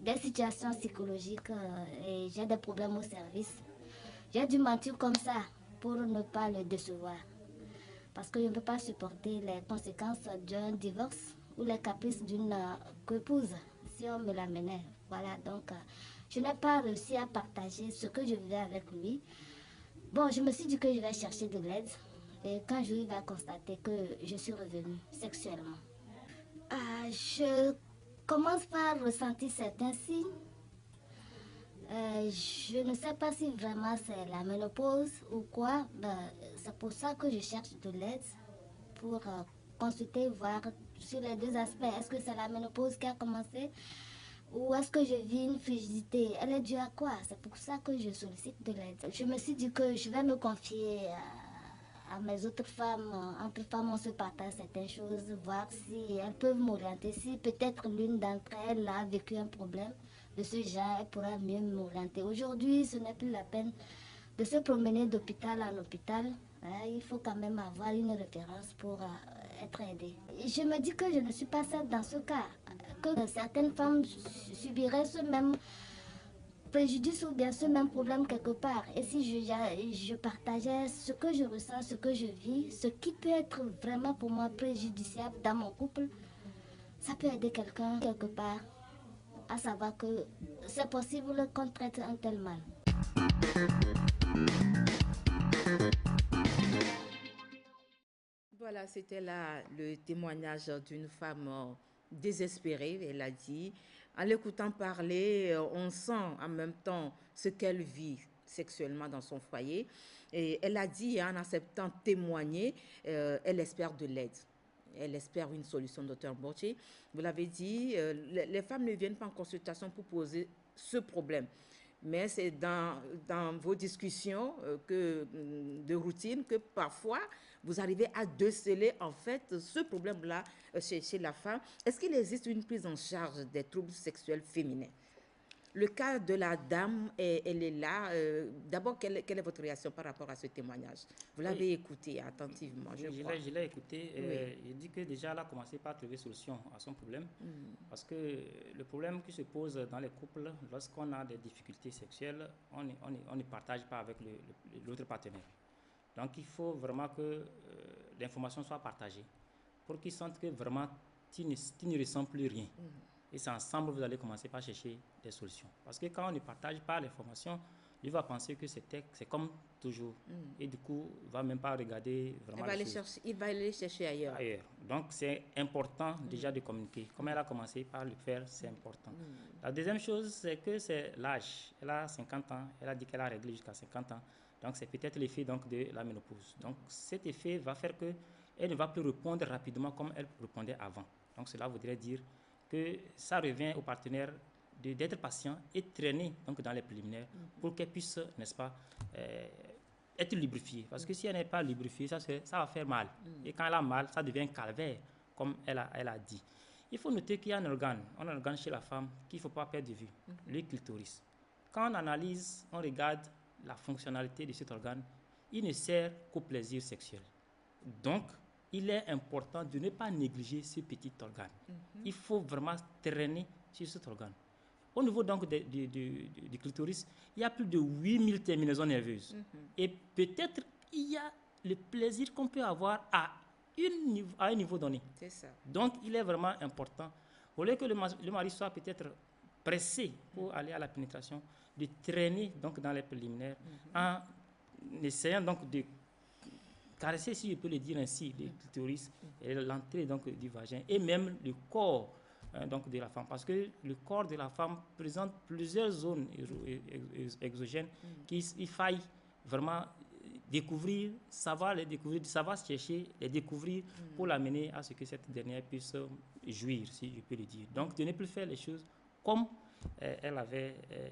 des situations psychologiques et j'ai des problèmes au service. J'ai dû mentir comme ça pour ne pas le décevoir. Parce que je ne peux pas supporter les conséquences d'un divorce ou les caprices d'une épouse si on me l'amenait. Voilà, donc je n'ai pas réussi à partager ce que je vivais avec lui. Bon, je me suis dit que je vais chercher de l'aide. Et quand je vais constater que je suis revenue sexuellement, je commence par ressentir certains signes. Je ne sais pas si vraiment c'est la ménopause ou quoi. C'est pour ça que je cherche de l'aide pour consulter, voir sur les deux aspects. Est-ce que c'est la ménopause qui a commencé ou est-ce que je vis une frigidité? Elle est due à quoi? C'est pour ça que je sollicite de l'aide. Je me suis dit que je vais me confier à mes autres femmes. Entre femmes, on se partage certaines choses, voir si elles peuvent m'orienter. Si peut-être l'une d'entre elles a vécu un problème de ce genre, elle pourra mieux m'orienter. Aujourd'hui, ce n'est plus la peine de se promener d'hôpital en hôpital. Il faut quand même avoir une référence pour être aidée. Je me dis que je ne suis pas seule dans ce cas, que certaines femmes subiraient ce même préjudice ou bien ce même problème quelque part. Et si je partageais ce que je ressens, ce que je vis, ce qui peut être vraiment pour moi préjudiciable dans mon couple, ça peut aider quelqu'un quelque part à savoir que c'est possible qu'on traite un tel mal. Voilà, c'était là le témoignage d'une femme désespérée. Elle a dit, en l'écoutant parler, on sent en même temps ce qu'elle vit sexuellement dans son foyer. Et elle a dit, en acceptant témoigner, elle espère de l'aide. Elle espère une solution, Dr Mboche. Vous l'avez dit, les femmes ne viennent pas en consultation pour poser ce problème. Mais c'est dans vos discussions de routine que parfois vous arrivez à déceler en fait ce problème-là chez la femme. Est-ce qu'il existe une prise en charge des troubles sexuels féminins? Le cas de la dame, elle est là. D'abord, quelle est votre réaction par rapport à ce témoignage? Vous l'avez écouté attentivement, je crois. Je l'ai écouté. Il dit que déjà, elle a commencé par trouver solution à son problème. Parce que le problème qui se pose dans les couples, lorsqu'on a des difficultés sexuelles, on ne partage pas avec l'autre partenaire. Donc, il faut vraiment que l'information soit partagée pour qu'ils sentent que vraiment, tu ne ressens plus rien. Et c'est ensemble que vous allez commencer par chercher des solutions. Parce que quand on ne partage pas l'information, il va penser que c'est comme toujours. Et du coup, il ne va même pas regarder vraiment il va aller chercher ailleurs. Donc, c'est important déjà de communiquer. Comme elle a commencé par le faire, c'est important. La deuxième chose, c'est que c'est l'âge. Elle a 50 ans. Elle a dit qu'elle a réglé jusqu'à 50 ans. Donc, c'est peut-être l'effet de la ménopause. Donc, cet effet va faire qu'elle ne va plus répondre rapidement comme elle répondait avant. Donc, cela voudrait dire que ça revient au partenaire d'être patient et traîner donc, dans les préliminaires pour qu'elle puisse, n'est-ce pas, être lubrifiée. Parce que si elle n'est pas lubrifiée, ça va faire mal. Et quand elle a mal, ça devient un calvaire, comme elle a dit. Il faut noter qu'il y a un organe chez la femme qu'il ne faut pas perdre de vue, le clitoris. Quand on analyse, on regarde la fonctionnalité de cet organe, il ne sert qu'au plaisir sexuel. Donc, il est important de ne pas négliger ce petit organe. Il faut vraiment traîner sur cet organe. Au niveau donc du clitoris, il y a plus de 8000 terminaisons nerveuses. Et peut-être il y a le plaisir qu'on peut avoir à un niveau donné. C'est ça. Donc, il est vraiment important, au lieu que le mari soit peut-être pressé pour aller à la pénétration, de traîner donc dans les préliminaires en essayant donc de caresser, si je peux le dire ainsi, le clitoris et l'entrée donc du vagin et même le corps donc de la femme, parce que le corps de la femme présente plusieurs zones exogènes qu'il faille vraiment découvrir, savoir chercher, les découvrir pour l'amener à ce que cette dernière puisse jouir, si je peux le dire. Donc de ne plus faire les choses comme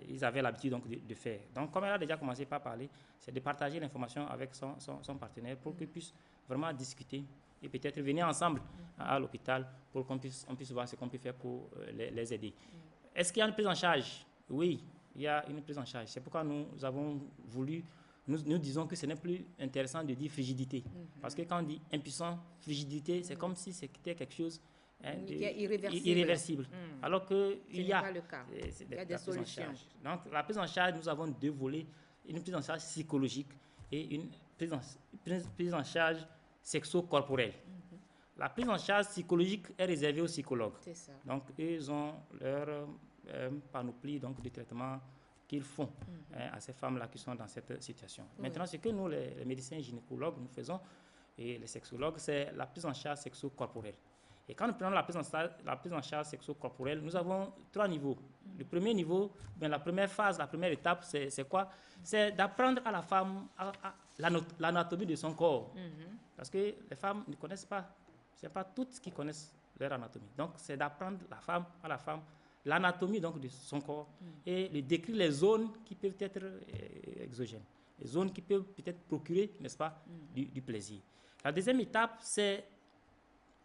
ils avaient l'habitude donc de faire. Donc, comme elle a déjà commencé par parler, c'est de partager l'information avec son partenaire pour qu'ils puissent vraiment discuter et peut-être venir ensemble à l'hôpital pour qu'on puisse voir ce qu'on peut faire pour les aider. Est-ce qu'il y a une prise en charge? Oui, il y a une prise en charge. C'est pourquoi nous avons voulu, nous disons que ce n'est plus intéressant de dire frigidité. Parce que quand on dit impuissant, frigidité, c'est comme si c'était quelque chose qui est irréversible. Alors qu'il y a, pas le cas. Il y a des solutions. Donc, la prise en charge, nous avons deux volets, une prise en charge psychologique et une prise en charge sexo-corporelle. La prise en charge psychologique est réservée aux psychologues. C'est ça. Donc, ils ont leur panoplie donc, de traitements qu'ils font à ces femmes-là qui sont dans cette situation. Oui. Maintenant, ce que nous, les médecins gynécologues, nous faisons, et les sexologues, c'est la prise en charge sexo-corporelle. Et quand nous prenons la prise en charge sexo-corporelle, nous avons 3 niveaux. Le premier niveau, la première phase, la première étape, c'est quoi? C'est d'apprendre à la femme l'anatomie de son corps. Parce que les femmes ne connaissent pas, ce n'est pas toutes qui connaissent leur anatomie. Donc, c'est d'apprendre à la femme l'anatomie donc de son corps et de décrire les zones qui peuvent être exogènes, les zones qui peuvent peut-être procurer, n'est-ce pas, du plaisir. La deuxième étape, c'est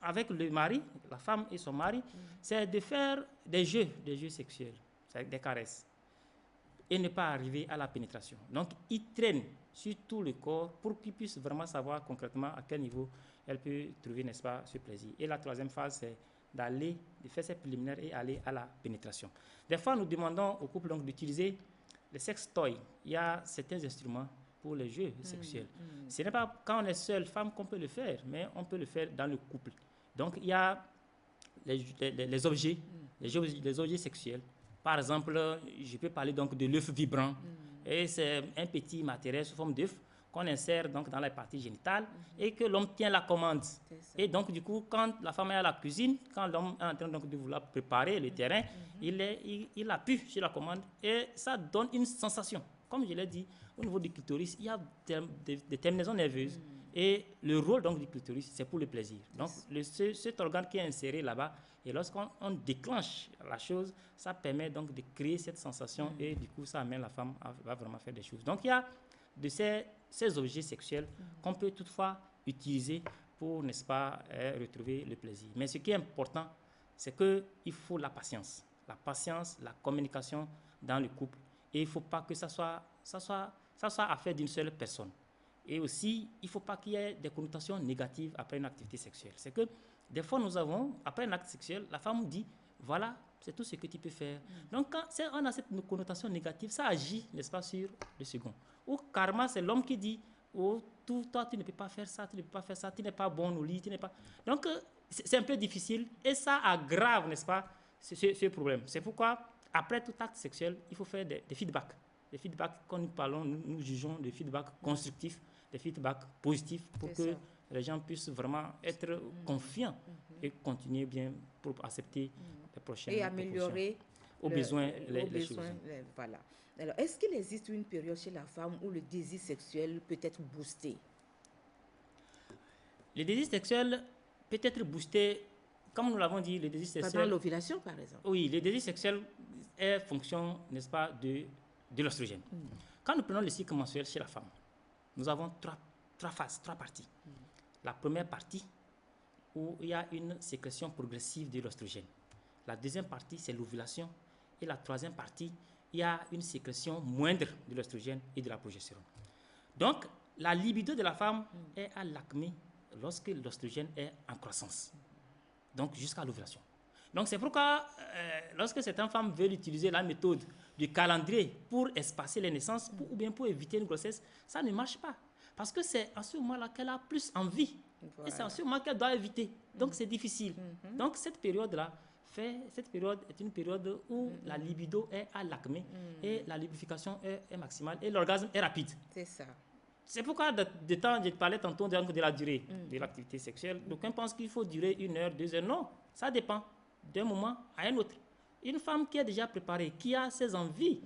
avec le mari, la femme et son mari, c'est de faire des jeux sexuels, des caresses, et ne pas arriver à la pénétration. Donc, ils traînent sur tout le corps pour qu'ils puissent vraiment savoir concrètement à quel niveau elle peut trouver, n'est-ce pas, ce plaisir. Et la troisième phase, c'est de faire ces préliminaires et aller à la pénétration. Des fois, nous demandons au couple d'utiliser les sex toys. Il y a certains instruments pour les jeux sexuels. Ce n'est pas quand on est seule femme qu'on peut le faire, mais on peut le faire dans le couple. Donc, il y a les objets, les objets sexuels. Par exemple, je peux parler donc de l'œuf vibrant. Et c'est un petit matériel sous forme d'œuf qu'on insère donc dans la partie génitale et que l'homme tient la commande. Et donc, du coup, quand la femme est à la cuisine, quand l'homme est en train donc de vouloir préparer le terrain, il appuie sur la commande et ça donne une sensation. Comme je l'ai dit, au niveau du clitoris, il y a des terminaisons nerveuses. Et le rôle donc du clitoris, c'est pour le plaisir. Donc, cet organe qui est inséré là-bas, et lorsqu'on déclenche la chose, ça permet donc de créer cette sensation et du coup, ça amène la femme à vraiment faire des choses. Donc, il y a de ces objets sexuels qu'on peut toutefois utiliser pour, n'est-ce pas, retrouver le plaisir. Mais ce qui est important, c'est qu'il faut la patience, la communication dans le couple. Et il ne faut pas que ça soit affaire d'une seule personne. Et aussi, il ne faut pas qu'il y ait des connotations négatives après une activité sexuelle. C'est que des fois, nous avons, après un acte sexuel, la femme dit, voilà, c'est tout ce que tu peux faire. Donc, quand on a cette connotation négative, ça agit, n'est-ce pas, sur le second. Ou karma, c'est l'homme qui dit, oh, toi, tu ne peux pas faire ça, tu ne peux pas faire ça, tu n'es pas bon au lit, tu n'es pas... Donc, c'est un peu difficile et ça aggrave, n'est-ce pas, ce problème. C'est pourquoi, après tout acte sexuel, il faut faire des feedbacks. Des feedbacks, quand nous parlons, nous jugeons des feedbacks constructifs, des feedbacks positifs pour que les gens puissent vraiment être confiants et continuer bien pour accepter les prochaines et améliorer aux besoins les choses. Voilà. Alors, est-ce qu'il existe une période chez la femme où le désir sexuel peut être boosté? Le désir sexuel peut être boosté, comme nous l'avons dit, le désir sexuel... Pendant l'ovulation, par exemple? Oui, le désir sexuel est fonction, n'est-ce pas, de l'oestrogène. Quand nous prenons le cycle menstruel chez la femme, nous avons trois phases, 3 parties. La première partie, où il y a une sécrétion progressive de l'oestrogène. La deuxième partie, c'est l'ovulation. Et la troisième partie, il y a une sécrétion moindre de l'oestrogène et de la progestérone. Donc, la libido de la femme est à l'acmé lorsque l'oestrogène est en croissance. Donc, jusqu'à l'ovulation. Donc, c'est pourquoi, lorsque certaines femmes veulent utiliser la méthode du calendrier pour espacer les naissances ou bien pour éviter une grossesse, ça ne marche pas. Parce que c'est à ce moment-là qu'elle a plus envie. Voilà. Et c'est à ce moment qu'elle doit éviter. Donc, c'est difficile. Donc, cette période-là, est une période où la libido est à l'acmé et la lubrification est maximale et l'orgasme est rapide. C'est ça. C'est pourquoi, je parlais tantôt de la durée de l'activité sexuelle. D'aucuns pensent qu'il faut durer 1 heure, 2 heures. Non, ça dépend d'un moment à un autre. Une femme qui est déjà préparée, qui a ses envies,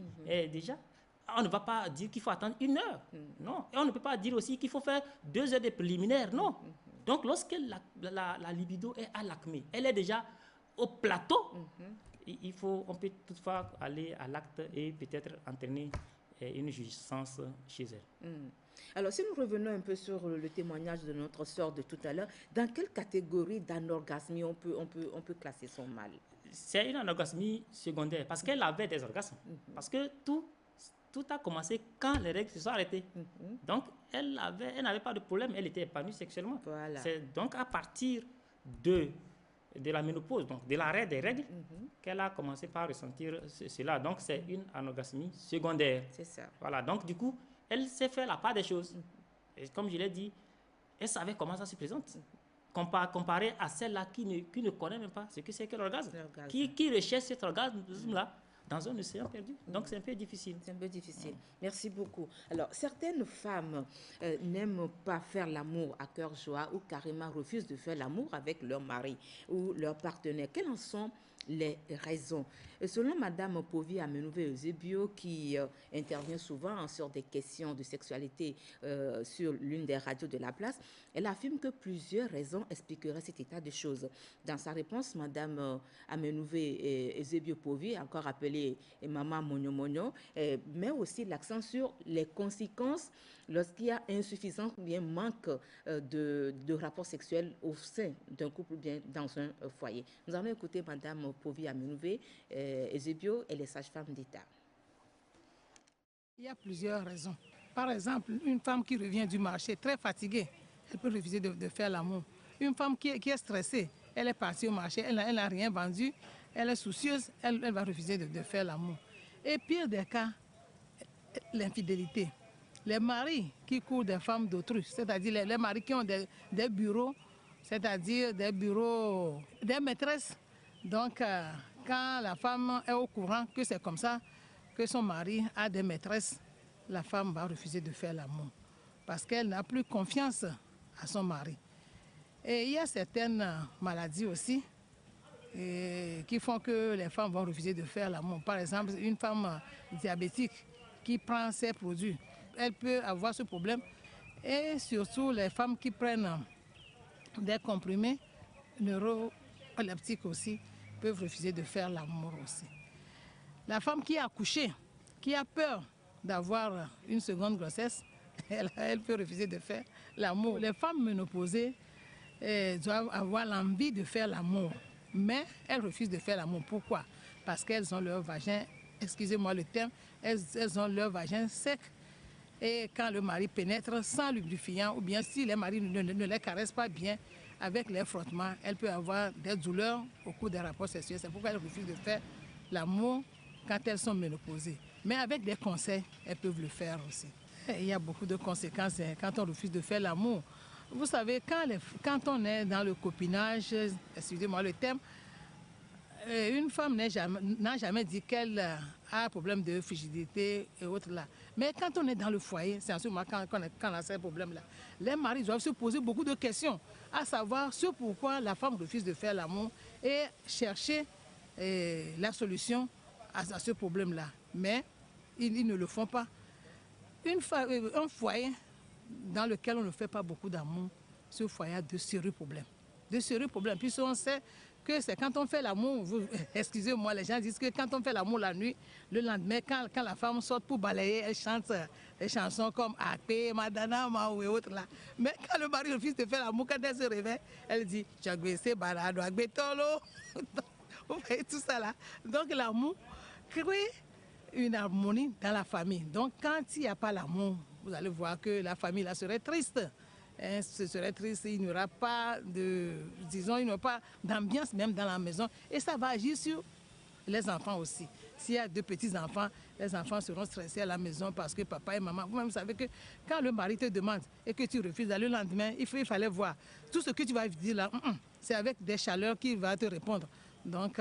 déjà, on ne va pas dire qu'il faut attendre 1 heure. Non. Et on ne peut pas dire aussi qu'il faut faire 2 heures de préliminaires. Non. Donc, lorsque la libido est à l'acmé, elle est déjà au plateau, on peut toutefois aller à l'acte et peut-être entraîner une jouissance chez elle. Alors, si nous revenons un peu sur le témoignage de notre sœur de tout à l'heure, dans quelle catégorie d'anorgasmie on peut classer son mâle? C'est une anorgasmie secondaire parce qu'elle avait des orgasmes. Parce que tout a commencé quand les règles se sont arrêtées. Donc, elle n'avait pas de problème, elle était épanouie sexuellement. Voilà. C'est donc à partir de la ménopause, donc de l'arrêt des règles, qu'elle a commencé par ressentir cela. Donc, c'est une anorgasmie secondaire. C'est ça. Voilà, donc du coup, elle s'est fait la part des choses. Et comme je l'ai dit, elle savait comment ça se présente. Comparé à celle-là qui ne connaît même pas ce que c'est que l'orgasme. Qui recherche cet orgasme-là dans un océan perdu. Donc, c'est un peu difficile. C'est un peu difficile. Merci beaucoup. Alors, certaines femmes n'aiment pas faire l'amour à cœur joie ou carrément refusent de faire l'amour avec leur mari ou leur partenaire. Quelles en sont les raisons? Selon Madame Povy Amenouvé-Eusebio, qui intervient souvent sur des questions de sexualité sur l'une des radios de la place, elle affirme que plusieurs raisons expliqueraient cet état de choses. Dans sa réponse, Madame Amenouvé-Eusebio Povy, encore appelée Maman Monyo Monyo, met aussi l'accent sur les conséquences lorsqu'il y a insuffisance ou bien manque de rapports sexuels au sein d'un couple ou bien dans un foyer. Nous allons écouter Madame Povy Amenouvé-Eusebio et les sages-femmes d'État. Il y a plusieurs raisons. Par exemple, une femme qui revient du marché très fatiguée, elle peut refuser de faire l'amour. Une femme qui est stressée, elle est partie au marché, elle n'a rien vendu, elle est soucieuse, elle va refuser de faire l'amour. Et pire des cas, l'infidélité. Les maris qui courent des femmes d'autrui, c'est-à-dire les maris qui ont des bureaux, c'est-à-dire des bureaux, des maîtresses. Donc, quand la femme est au courant que c'est comme ça, que son mari a des maîtresses, la femme va refuser de faire l'amour parce qu'elle n'a plus confiance à son mari. Et il y a certaines maladies aussi qui font que les femmes vont refuser de faire l'amour. Par exemple, une femme diabétique qui prend ses produits, elle peut avoir ce problème. Et surtout, les femmes qui prennent des comprimés neuroleptiques aussi peuvent refuser de faire l'amour aussi. La femme qui a accouché, qui a peur d'avoir une seconde grossesse, elle peut refuser de faire l'amour. Les femmes ménopausées doivent avoir l'envie de faire l'amour, mais elles refusent de faire l'amour. Pourquoi? Parce qu'elles ont leur vagin, excusez-moi le terme, elles ont leur vagin sec. Et quand le mari pénètre sans lubrifiant, ou bien si les maris ne les caressent pas bien avec les frottements, elle peut avoir des douleurs au cours des rapports sexuels. C'est pourquoi elles refusent de faire l'amour quand elles sont ménopausées. Mais avec des conseils, elles peuvent le faire aussi. Et il y a beaucoup de conséquences quand on refuse de faire l'amour. Vous savez, quand on est dans le copinage, excusez-moi le terme, une femme n'a jamais dit qu'elle a un problème de frigidité et autres là. Mais quand on est dans le foyer, c'est en ce moment quand on a ces problèmes-là, les maris doivent se poser beaucoup de questions, à savoir ce pourquoi la femme refuse de faire l'amour et chercher la solution à ce problème-là. Mais ils ne le font pas. Un foyer dans lequel on ne fait pas beaucoup d'amour, ce foyer a de sérieux problèmes. De sérieux problèmes. Puis on sait que c'est quand on fait l'amour, excusez-moi, les gens disent que quand on fait l'amour la nuit, le lendemain, quand la femme sort pour balayer, elle chante des chansons comme Akpe, Madana, Maou et autres là. Mais quand le mari refuse de faire l'amour, quand elle se réveille, elle dit Jagwese, Barado, Akbetolo. Vous voyez tout ça là. Donc l'amour crée une harmonie dans la famille. Donc quand il n'y a pas l'amour, vous allez voir que la famille là serait triste. Ce serait triste, il n'y aura pas d'ambiance même dans la maison. Et ça va agir sur les enfants aussi. S'il y a deux petits-enfants, les enfants seront stressés à la maison parce que papa et maman, vous-même savez que quand le mari te demande et que tu refuses, le lendemain, il fallait voir. Tout ce que tu vas dire là, c'est avec des chaleurs qu'il va te répondre. Donc,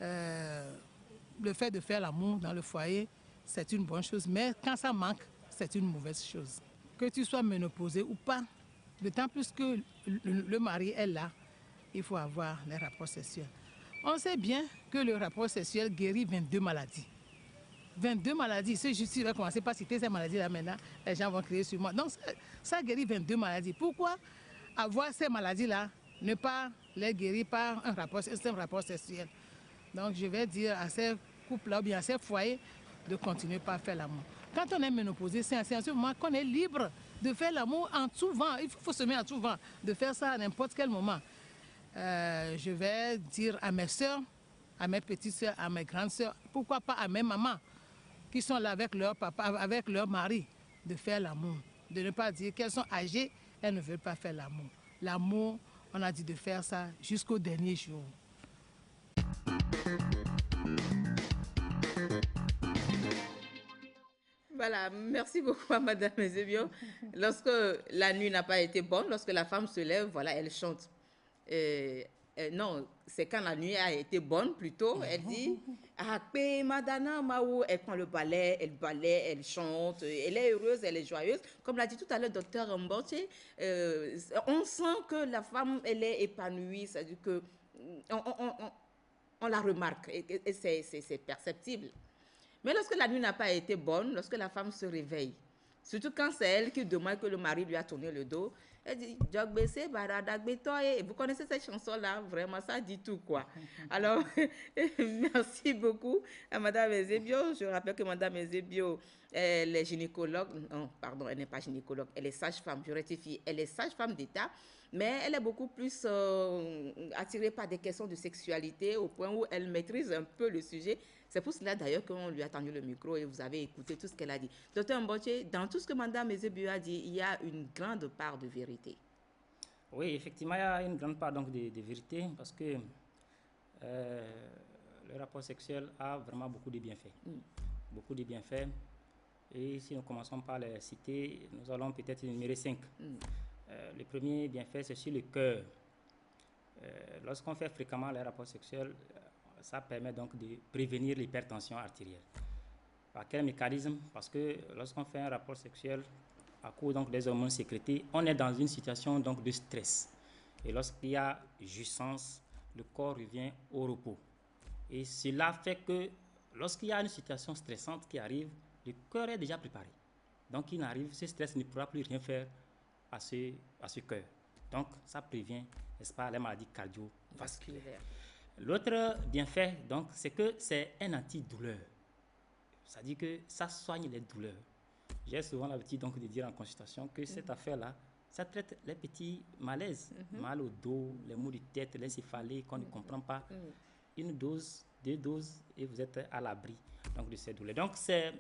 le fait de faire l'amour dans le foyer, c'est une bonne chose. Mais quand ça manque, c'est une mauvaise chose. Que tu sois ménopausé ou pas, d'autant plus que le mari est là, il faut avoir les rapports sexuels. On sait bien que le rapport sexuel guérit 22 maladies. 22 maladies. Si je vais commencer par citer ces maladies-là maintenant, les gens vont crier sur moi. Donc ça guérit 22 maladies. Pourquoi avoir ces maladies-là, ne pas les guérir par un rapport sexuel? Donc je vais dire à ces couples-là ou bien à ces foyers de continuer par faire l'amour. Quand on est ménopausé, c'est à ce moment qu'on est libre de faire l'amour en tout vent. Il faut se mettre en tout vent, de faire ça à n'importe quel moment. Je vais dire à mes soeurs, à mes petites soeurs, à mes grandes soeurs, pourquoi pas à mes mamans qui sont là avec leur papa, avec leur mari, de faire l'amour. De ne pas dire qu'elles sont âgées, elles ne veulent pas faire l'amour. L'amour, on a dit de faire ça jusqu'au dernier jour. Voilà, merci beaucoup à Madame Eusebio. Lorsque la nuit n'a pas été bonne, lorsque la femme se lève, voilà, elle chante. Non, c'est quand la nuit a été bonne plutôt, elle dit Akpe Madana Maou, elle prend le balai, elle chante, elle est heureuse, elle est joyeuse. Comme l'a dit tout à l'heure le docteur Mboche, on sent que la femme, elle est épanouie, c'est-à-dire que on la remarque et c'est perceptible. Mais lorsque la nuit n'a pas été bonne, lorsque la femme se réveille, surtout quand c'est elle qui demande que le mari lui a tourné le dos, elle dit et vous connaissez cette chanson-là, vraiment ça dit tout quoi. Alors, merci beaucoup à Madame Eusebio. Je rappelle que Madame Eusebio, elle est gynécologue, non, pardon, elle n'est pas gynécologue, elle est sage-femme, je rectifie, elle est sage-femme d'État, mais elle est beaucoup plus attirée par des questions de sexualité au point où elle maîtrise un peu le sujet. C'est pour cela d'ailleurs qu'on lui a tendu le micro et vous avez écouté tout ce qu'elle a dit. Docteur Mboche, dans tout ce que Mme Eusebio a dit, il y a une grande part de vérité. Oui, effectivement, il y a une grande part donc, de vérité parce que le rapport sexuel a vraiment beaucoup de bienfaits. Beaucoup de bienfaits. Et si nous commençons par les citer, nous allons peut-être énumérer 5. Le premier bienfait, c'est sur le cœur. Lorsqu'on fait fréquemment les rapports sexuels, ça permet donc de prévenir l'hypertension artérielle. Par quel mécanisme? Parce que lorsqu'on fait un rapport sexuel, à cause donc des hormones sécrétées, on est dans une situation donc de stress. Et lorsqu'il y a jouissance, le corps revient au repos. Et cela fait que lorsqu'il y a une situation stressante qui arrive, le cœur est déjà préparé. Donc il n'arrive, ce stress ne pourra plus rien faire à ce cœur. Donc ça prévient, n'est-ce pas, les maladies cardiovasculaires. L'autre bienfait, donc, c'est que c'est un antidouleur. C'est-à-dire que ça soigne les douleurs. J'ai souvent l'habitude donc de dire en consultation que cette affaire-là, ça traite les petits malaises, mal au dos, les maux de tête, les céphalées qu'on ne comprend pas. Une dose, 2 doses, et vous êtes à l'abri donc de ces douleurs. Donc c'est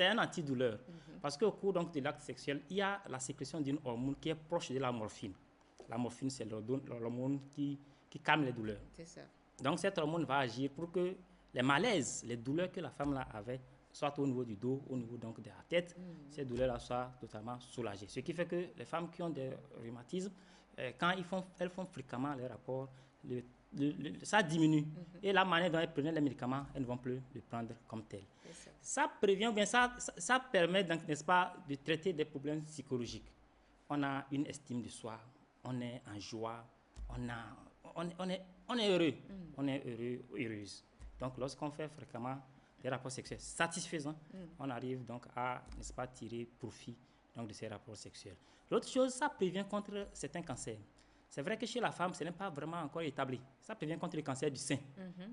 un antidouleur. Parce qu'au cours donc, de l'acte sexuel, il y a la sécrétion d'une hormone qui est proche de la morphine. La morphine, c'est l'hormone qui calme les douleurs. C'est ça. Donc, cette hormone va agir pour que les malaises, les douleurs que la femme là avait, soit au niveau du dos, au niveau donc de la tête, ces douleurs-là soient totalement soulagées. Ce qui fait que les femmes qui ont des rhumatismes, quand elles font fréquemment les rapports, ça diminue. Et la manière dont elles prenaient les médicaments, elles ne vont plus les prendre comme tel. Ça prévient, bien ça permet donc, n'est-ce pas, de traiter des problèmes psychologiques. On a une estime de soi, on est en joie, on est heureux, on est heureux, heureuse. Donc, lorsqu'on fait fréquemment des rapports sexuels satisfaisants, on arrive donc à, n'est-ce pas, tirer profit donc, de ces rapports sexuels. L'autre chose, ça prévient contre certains cancers. C'est vrai que chez la femme, ce n'est pas vraiment encore établi. Ça prévient contre le cancer du sein.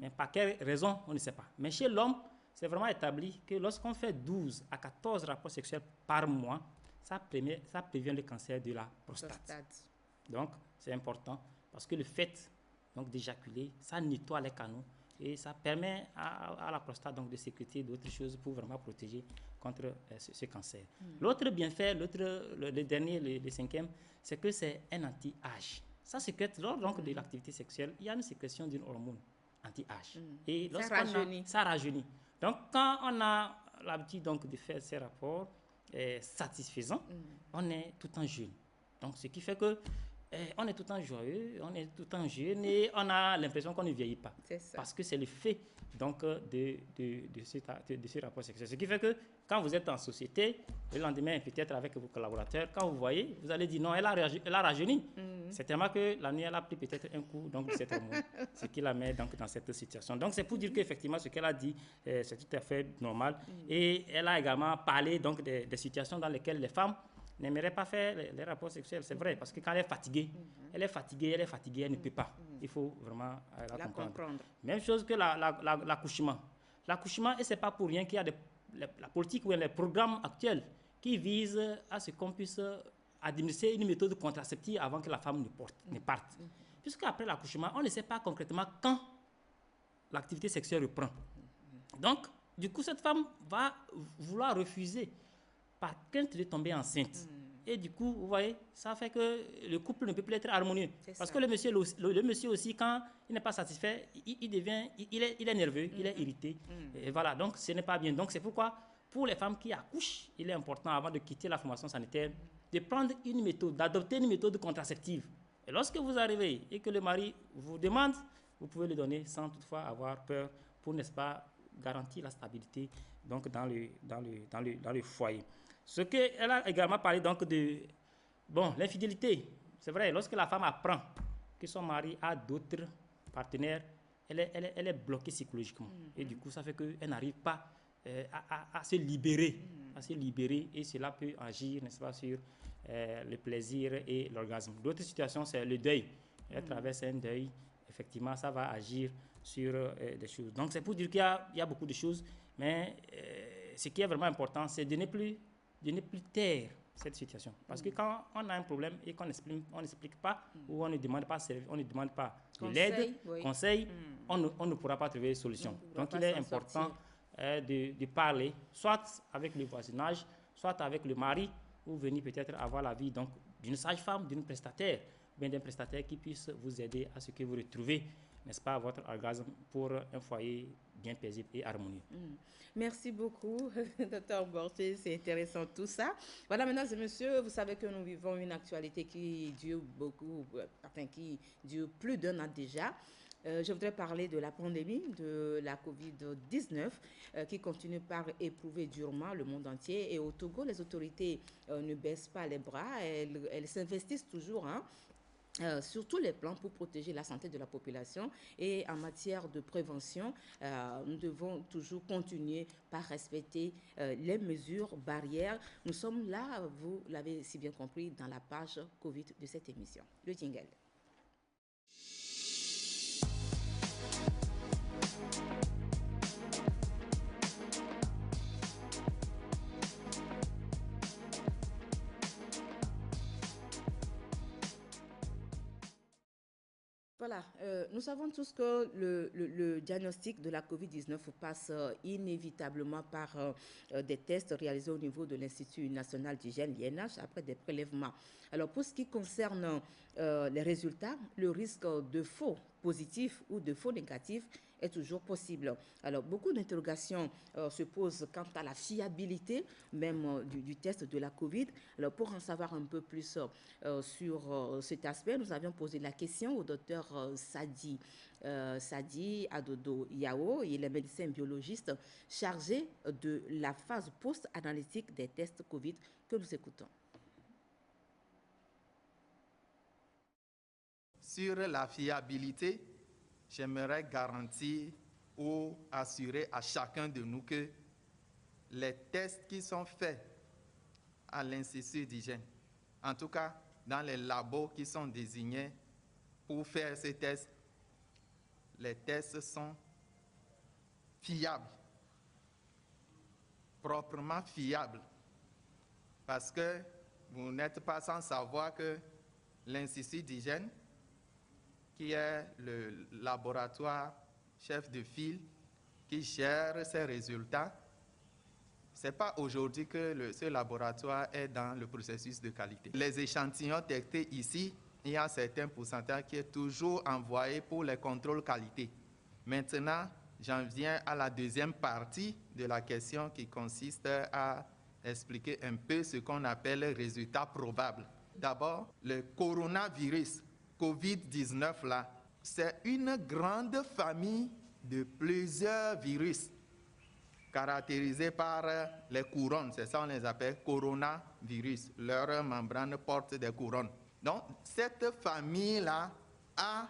Mais par quelle raison, on ne sait pas. Mais chez l'homme, c'est vraiment établi que lorsqu'on fait 12 à 14 rapports sexuels par mois, ça prévient le cancer de la prostate. Donc, c'est important parce que le fait donc, d'éjaculer, ça nettoie les canaux et ça permet à la prostate donc, de sécréter d'autres choses pour vraiment protéger contre ce cancer. L'autre bienfait, le dernier, le cinquième, c'est que c'est un anti-âge. Ça sécrète lors donc, de l'activité sexuelle, il y a une sécrétion d'une hormone anti-âge. Et ça rajeunit. Donc, quand on a l'habitude donc, de faire ces rapports satisfaisants, on est tout en jeune. Donc, ce qui fait que on est tout le temps joyeux, on est tout le temps jeune et on a l'impression qu'on ne vieillit pas. Parce que c'est le fait donc, de ce rapport sexuel. Ce qui fait que quand vous êtes en société, le lendemain, peut-être avec vos collaborateurs, quand vous voyez, vous allez dire non, elle a rajeuni. C'est tellement que la nuit, elle a pris peut-être un coup donc, de cette hormone, ce qui la met donc, dans cette situation. Donc, c'est pour dire qu'effectivement, ce qu'elle a dit, c'est tout à fait normal. Et elle a également parlé donc, des situations dans lesquelles les femmes n'aimerait pas faire les rapports sexuels, c'est vrai, parce que quand elle est fatiguée, elle ne peut pas. Il faut vraiment la comprendre. Même chose que l'accouchement. L'accouchement, et ce n'est pas pour rien qu'il y a la politique ou les programmes actuels qui visent à ce qu'on puisse administrer une méthode contraceptive avant que la femme ne parte. Puisqu'après l'accouchement, on ne sait pas concrètement quand l'activité sexuelle reprend. Donc, du coup, cette femme va vouloir refuser par crainte de tomber enceinte. Et du coup, vous voyez, ça fait que le couple ne peut plus être harmonieux. Parce que le monsieur aussi, quand il n'est pas satisfait, il est nerveux, il est irrité. Et voilà, donc ce n'est pas bien. Donc c'est pourquoi, pour les femmes qui accouchent, il est important, avant de quitter la formation sanitaire, de prendre une méthode, d'adopter une méthode contraceptive. Et lorsque vous arrivez et que le mari vous demande, vous pouvez le donner sans toutefois avoir peur pour, n'est-ce pas, garantir la stabilité donc, dans le foyer. Ce qu'elle a également parlé donc de l'infidélité. C'est vrai, lorsque la femme apprend que son mari a d'autres partenaires, elle est bloquée psychologiquement. Et du coup, ça fait qu'elle n'arrive pas à se libérer. Et cela peut agir, n'est-ce pas, sur le plaisir et l'orgasme. D'autres situations, c'est le deuil. Elle traverse un deuil. Effectivement, ça va agir sur des choses. Donc, c'est pour dire qu'il y a beaucoup de choses. Mais ce qui est vraiment important, c'est de ne plus taire cette situation. Parce que quand on a un problème et qu'on n'explique pas ou on ne demande pas de l'aide, conseil, on ne pourra pas trouver de solution. Donc il est important de parler, soit avec le voisinage, soit avec le mari, ou venir peut-être avoir l'avis d'une sage-femme, d'une prestataire, bien d'un prestataire qui puisse vous aider à ce que vous retrouvez, n'est-ce pas, votre orgasme pour un foyer bien paisible et harmonieux. Merci beaucoup, Dr Borché, c'est intéressant tout ça. Voilà, mesdames et messieurs, vous savez que nous vivons une actualité qui dure qui dure plus d'un an déjà. Je voudrais parler de la pandémie de la Covid-19 qui continue par éprouver durement le monde entier. Et au Togo, les autorités ne baissent pas les bras, elles s'investissent toujours, sur tous les plans pour protéger la santé de la population. Et en matière de prévention, nous devons toujours continuer par respecter les mesures barrières. Nous sommes là, vous l'avez si bien compris, dans la page Covid de cette émission. Le jingle. Voilà, nous savons tous que le diagnostic de la COVID-19 passe inévitablement par des tests réalisés au niveau de l'Institut national d'hygiène, l'INH, après des prélèvements. Alors, pour ce qui concerne les résultats, le risque de faux positifs ou de faux négatifs est toujours possible. Alors, beaucoup d'interrogations se posent quant à la fiabilité même du test de la COVID. Alors, pour en savoir un peu plus sur cet aspect, nous avions posé la question au docteur Sadi Adodo Yao. Il est médecin biologiste chargé de la phase post-analytique des tests COVID que nous écoutons. Sur la fiabilité, j'aimerais garantir ou assurer à chacun de nous que les tests qui sont faits à l'Institut d'hygiène, en tout cas dans les labos qui sont désignés pour faire ces tests, les tests sont fiables, proprement fiables, parce que vous n'êtes pas sans savoir que l'Institut d'hygiène, qui est le laboratoire chef de file qui gère ces résultats, ce n'est pas aujourd'hui que ce laboratoire est dans le processus de qualité. Les échantillons testés ici, il y a un certain pourcentage qui est toujours envoyé pour les contrôles qualité. Maintenant, j'en viens à la deuxième partie de la question qui consiste à expliquer un peu ce qu'on appelle les résultats probables. D'abord, le coronavirus COVID-19, là, c'est une grande famille de plusieurs virus caractérisés par les couronnes. C'est ça, on les appelle coronavirus. Leurs membranes portent des couronnes. Donc, cette famille-là a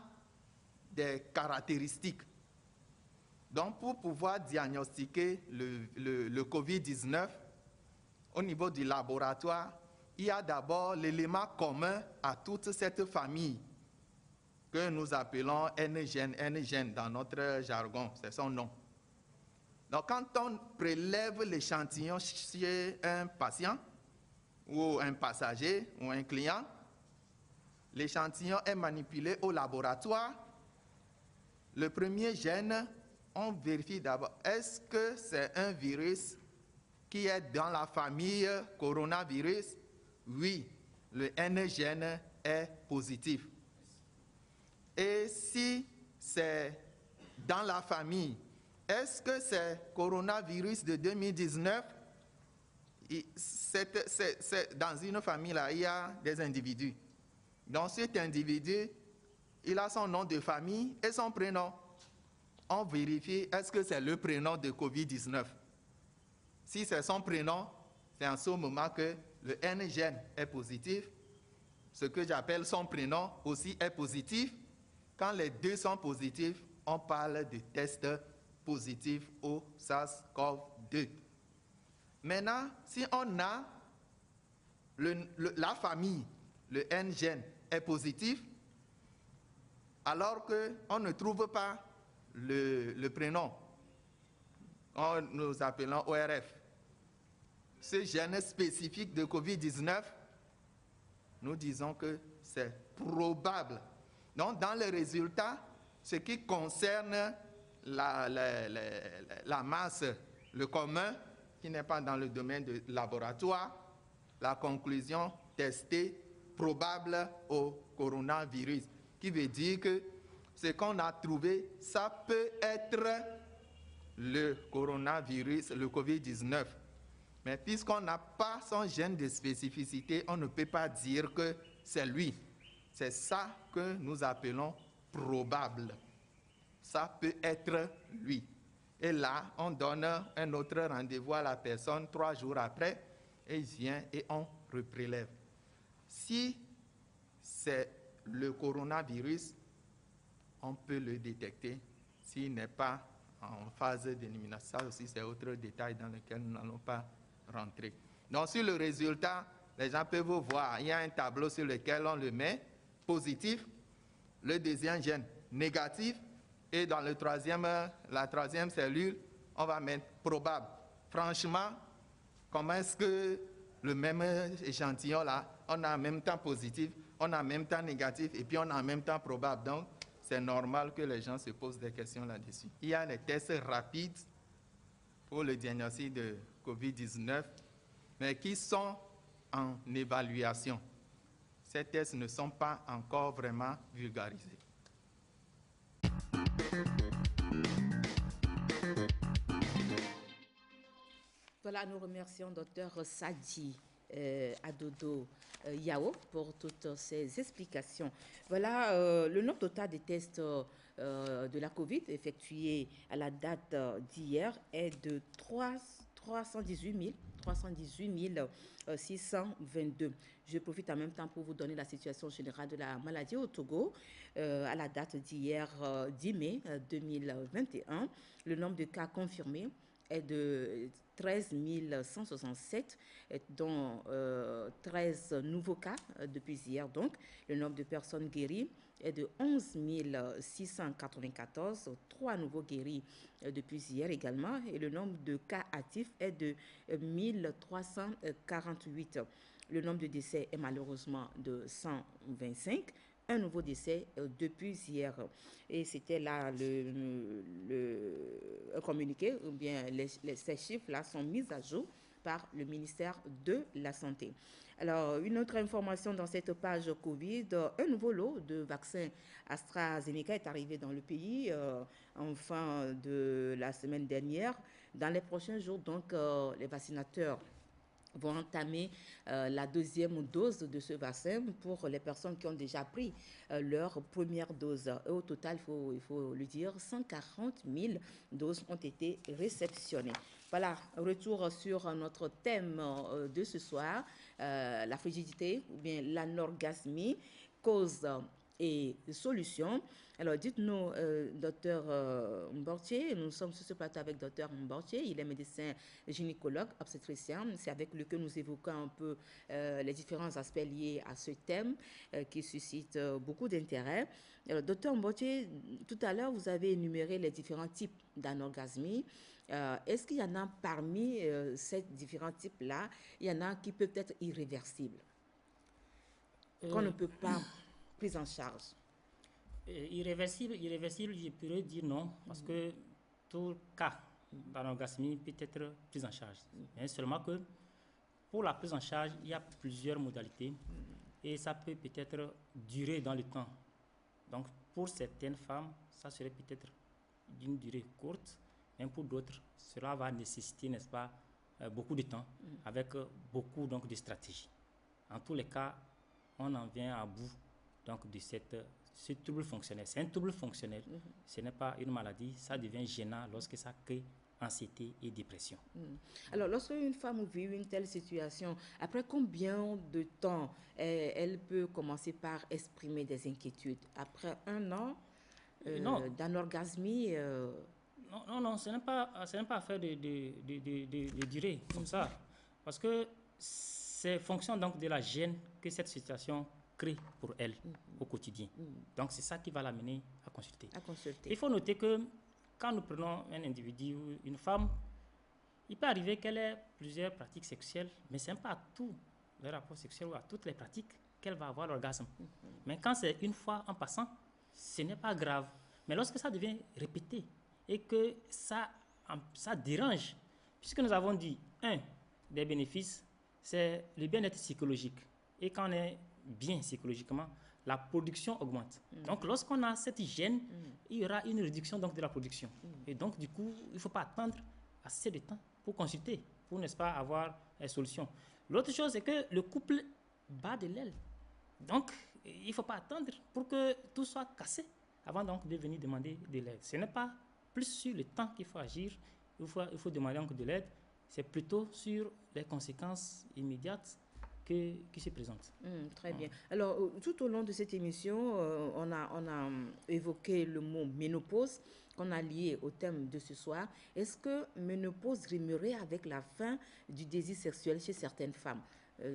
des caractéristiques. Donc, pour pouvoir diagnostiquer le COVID-19, au niveau du laboratoire, il y a d'abord l'élément commun à toute cette famille que nous appelons N-gène dans notre jargon, c'est son nom. Donc quand on prélève l'échantillon chez un patient ou un passager ou un client, l'échantillon est manipulé au laboratoire. Le premier gène, on vérifie d'abord, est-ce que c'est un virus qui est dans la famille coronavirus? Oui, le N-gène est positif. Et si c'est dans la famille, est-ce que c'est coronavirus de 2019? Dans une famille, là, il y a des individus. Donc cet individu, il a son nom de famille et son prénom. On vérifie, est-ce que c'est le prénom de COVID-19? Si c'est son prénom, c'est en ce moment que le N-gène est positif. Ce que j'appelle son prénom aussi est positif. Quand les deux sont positifs, on parle de test positif au SARS-CoV-2. Maintenant, si on a la famille, le N-gène est positif, alors qu'on ne trouve pas le prénom, nous appelons ORF. Ce gène spécifique de COVID-19, nous disons que c'est probable. Donc, dans les résultats, ce qui concerne la masse, le commun, qui n'est pas dans le domaine du laboratoire, la conclusion testée probable au coronavirus, qui veut dire que ce qu'on a trouvé, ça peut être le coronavirus, le COVID-19. Mais puisqu'on n'a pas son gène de spécificité, on ne peut pas dire que c'est lui. C'est ça que nous appelons probable. Ça peut être lui. Et là, on donne un autre rendez-vous à la personne 3 jours après, et il vient et on reprélève. Si c'est le coronavirus, on peut le détecter s'il n'est pas en phase d'élimination. Ça aussi, c'est autre détail dans lequel nous n'allons pas rentrer. Donc, sur le résultat, les gens peuvent voir, il y a un tableau sur lequel on le met, positif, le deuxième gène négatif, et dans la troisième cellule, on va mettre probable. Franchement, comment est-ce que le même échantillon là, on a en même temps positif, on a en même temps négatif, et puis on a en même temps probable. Donc, c'est normal que les gens se posent des questions là-dessus. Il y a les tests rapides pour le diagnostic de COVID-19, mais qui sont en évaluation. Ces tests ne sont pas encore vraiment vulgarisés. Voilà, nous remercions Dr Sadji Adodo Yao pour toutes ces explications. Voilà, le nombre total des tests de la COVID effectués à la date d'hier est de 318 622. Je profite en même temps pour vous donner la situation générale de la maladie au Togo. À la date d'hier, 10 mai 2021, le nombre de cas confirmés est de 13 167, dont 13 nouveaux cas depuis hier. Donc, le nombre de personnes guéries est de 11 694, 3 nouveaux guéris depuis hier également, et le nombre de cas actifs est de 1348. Le nombre de décès est malheureusement de 125. Un nouveau décès depuis hier. Et c'était là le communiqué, ou bien ces chiffres-là sont mis à jour par le ministère de la Santé. Alors, une autre information dans cette page Covid, un nouveau lot de vaccins AstraZeneca est arrivé dans le pays en fin de la semaine dernière. Dans les prochains jours, donc, les vaccinateurs vont entamer la deuxième dose de ce vaccin pour les personnes qui ont déjà pris leur première dose. Et au total, il faut le dire, 140 000 doses ont été réceptionnées. Voilà, retour sur notre thème de ce soir, la frigidité ou bien l'anorgasmie, cause et solutions. Alors, dites-nous, docteur Mbortier, nous sommes sur ce plateau avec docteur Mbortier, il est médecin gynécologue, obstétricien. C'est avec lui que nous évoquons un peu les différents aspects liés à ce thème qui suscite beaucoup d'intérêt. Alors, docteur Mbortier, tout à l'heure, vous avez énuméré les différents types d'anorgasmie. Est-ce qu'il y en a parmi ces différents types-là, il y en a qui peuvent être irréversibles, qu'on ne peut pas prise en charge? Irréversible, je pourrais dire non, parce que tout cas d'anorgasmie peut être pris en charge. Mais seulement que pour la prise en charge, il y a plusieurs modalités et ça peut peut-être durer dans le temps. Donc pour certaines femmes, ça serait peut-être d'une durée courte, mais pour d'autres, cela va nécessiter, n'est-ce pas, beaucoup de temps, avec beaucoup donc, de stratégies. En tous les cas, on en vient à bout donc, de ce trouble fonctionnel. C'est un trouble fonctionnel, ce n'est pas une maladie, ça devient gênant lorsque ça crée anxiété et dépression. Alors, lorsque une femme vit une telle situation, après combien de temps elle peut commencer par exprimer des inquiétudes? Après 1 an d'anorgasmie Non, ce n'est pas affaire de durée comme ça, parce que c'est fonction donc de la gêne que cette situation crée pour elle au quotidien. Donc c'est ça qui va l'amener à consulter. Il faut noter que quand nous prenons un individu ou une femme, il peut arriver qu'elle ait plusieurs pratiques sexuelles, mais ce n'est pas à tous les rapports sexuels ou à toutes les pratiques qu'elle va avoir l'orgasme. Mais quand c'est une fois en passant, ce n'est pas grave. Mais lorsque ça devient répété et que ça dérange, puisque nous avons dit, des bénéfices, c'est le bien-être psychologique. Et quand on est bien psychologiquement, la production augmente. Donc, lorsqu'on a cette gêne, il y aura une réduction donc, de la production. Et donc, du coup, il ne faut pas attendre assez de temps pour consulter, pour, n'est-ce pas, avoir une solution. L'autre chose, c'est que le couple bat de l'aile. Donc, il ne faut pas attendre pour que tout soit cassé avant donc de venir demander de l'aide. Ce n'est pas plus sur le temps qu'il faut agir, il faut demander donc de l'aide, c'est plutôt sur les conséquences immédiates qui se présentent. Très bien. Alors, tout au long de cette émission, on a évoqué le mot ménopause qu'on a lié au thème de ce soir. Est-ce que ménopause rimerait avec la fin du désir sexuel chez certaines femmes,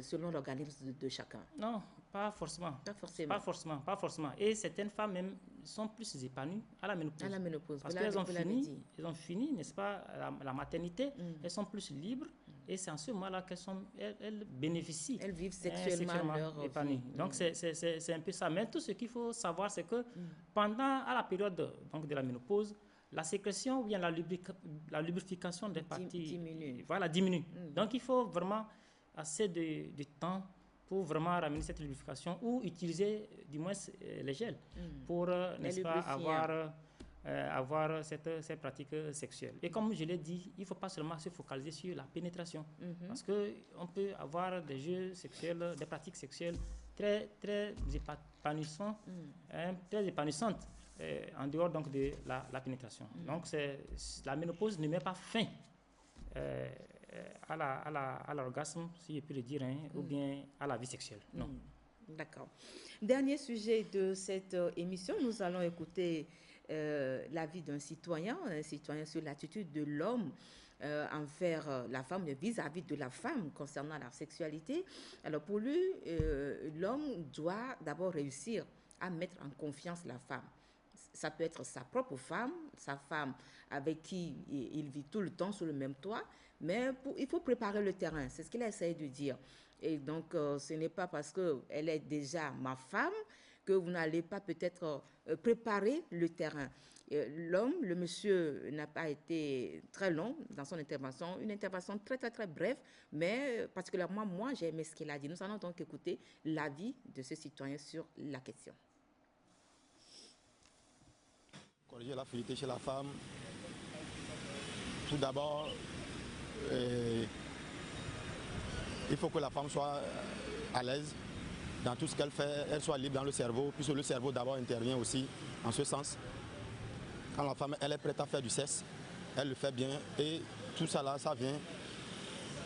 selon l'organisme de chacun? Non, pas forcément. Pas forcément. Et certaines femmes même sont plus épanouies à la ménopause. Parce qu'elles ont fini, n'est-ce pas, la maternité, elles sont plus libres et c'est en ce moment-là qu'elles bénéficient. Elles vivent sexuellement leur épanouies. Donc c'est un peu ça. Mais tout ce qu'il faut savoir, c'est que à la période donc, de la ménopause, la sécrétion ou bien la lubrification des parties diminue. Donc il faut vraiment assez de temps pour vraiment ramener cette lubrification ou utiliser du moins les gels pour, n'est-ce pas, avoir ces pratiques sexuelles. Et comme je l'ai dit, il ne faut pas seulement se focaliser sur la pénétration parce qu'on peut avoir des jeux sexuels, des pratiques sexuelles très, très épanouissantes, très épanouissantes en dehors donc, de la pénétration. Donc la ménopause ne met pas fin à l'orgasme, si je peux le dire, ou bien à la vie sexuelle. Non. D'accord. Dernier sujet de cette émission, nous allons écouter l'avis d'un citoyen sur l'attitude de l'homme envers la femme, vis-à-vis de la femme concernant la sexualité. Alors pour lui, l'homme doit d'abord réussir à mettre en confiance la femme. Ça peut être sa propre femme, sa femme avec qui il vit tout le temps sous le même toit, mais il faut préparer le terrain, c'est ce qu'il essaie de dire. Et donc, ce n'est pas parce qu'elle est déjà ma femme que vous n'allez pas peut-être préparer le terrain. L'homme, le monsieur, n'a pas été très long dans son intervention, une intervention très, très, très brève, mais particulièrement, moi, j'ai aimé ce qu'il a dit. Nous allons donc écouter l'avis de ce citoyen sur la question. Corriger la fluidité chez la femme, tout d'abord, il faut que la femme soit à l'aise dans tout ce qu'elle fait, elle soit libre dans le cerveau, puisque le cerveau d'abord intervient aussi en ce sens. Quand la femme elle est prête à faire du sexe, elle le fait bien et tout ça là, ça vient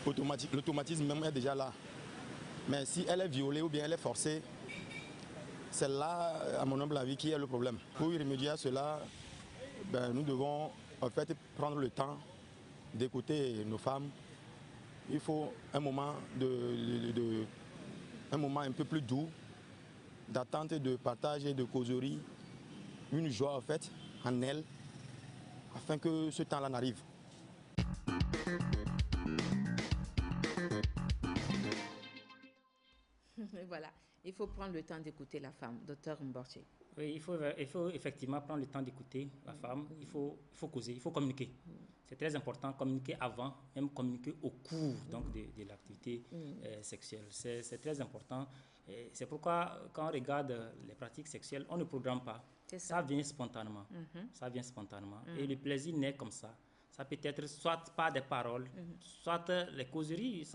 automatique. L'automatisme même est déjà là. Mais si elle est violée ou bien elle est forcée, c'est là, à mon humble avis, qui est le problème. Pour y remédier à cela, nous devons en fait prendre le temps d'écouter nos femmes. Il faut un moment, un moment un peu plus doux, d'attente, de partage et de causerie, une joie en fait en elles, afin que ce temps-là n'arrive. Voilà, il faut prendre le temps d'écouter la femme, docteur Mborché. Oui, il faut effectivement prendre le temps d'écouter la femme, il faut causer, il faut communiquer. C'est très important, communiquer avant, même communiquer au cours donc, de l'activité sexuelle. C'est très important. C'est pourquoi quand on regarde les pratiques sexuelles, on ne programme pas. Ça vient spontanément. Ça vient spontanément. Et le plaisir naît comme ça. Ça peut être soit par des paroles, soit les causeries.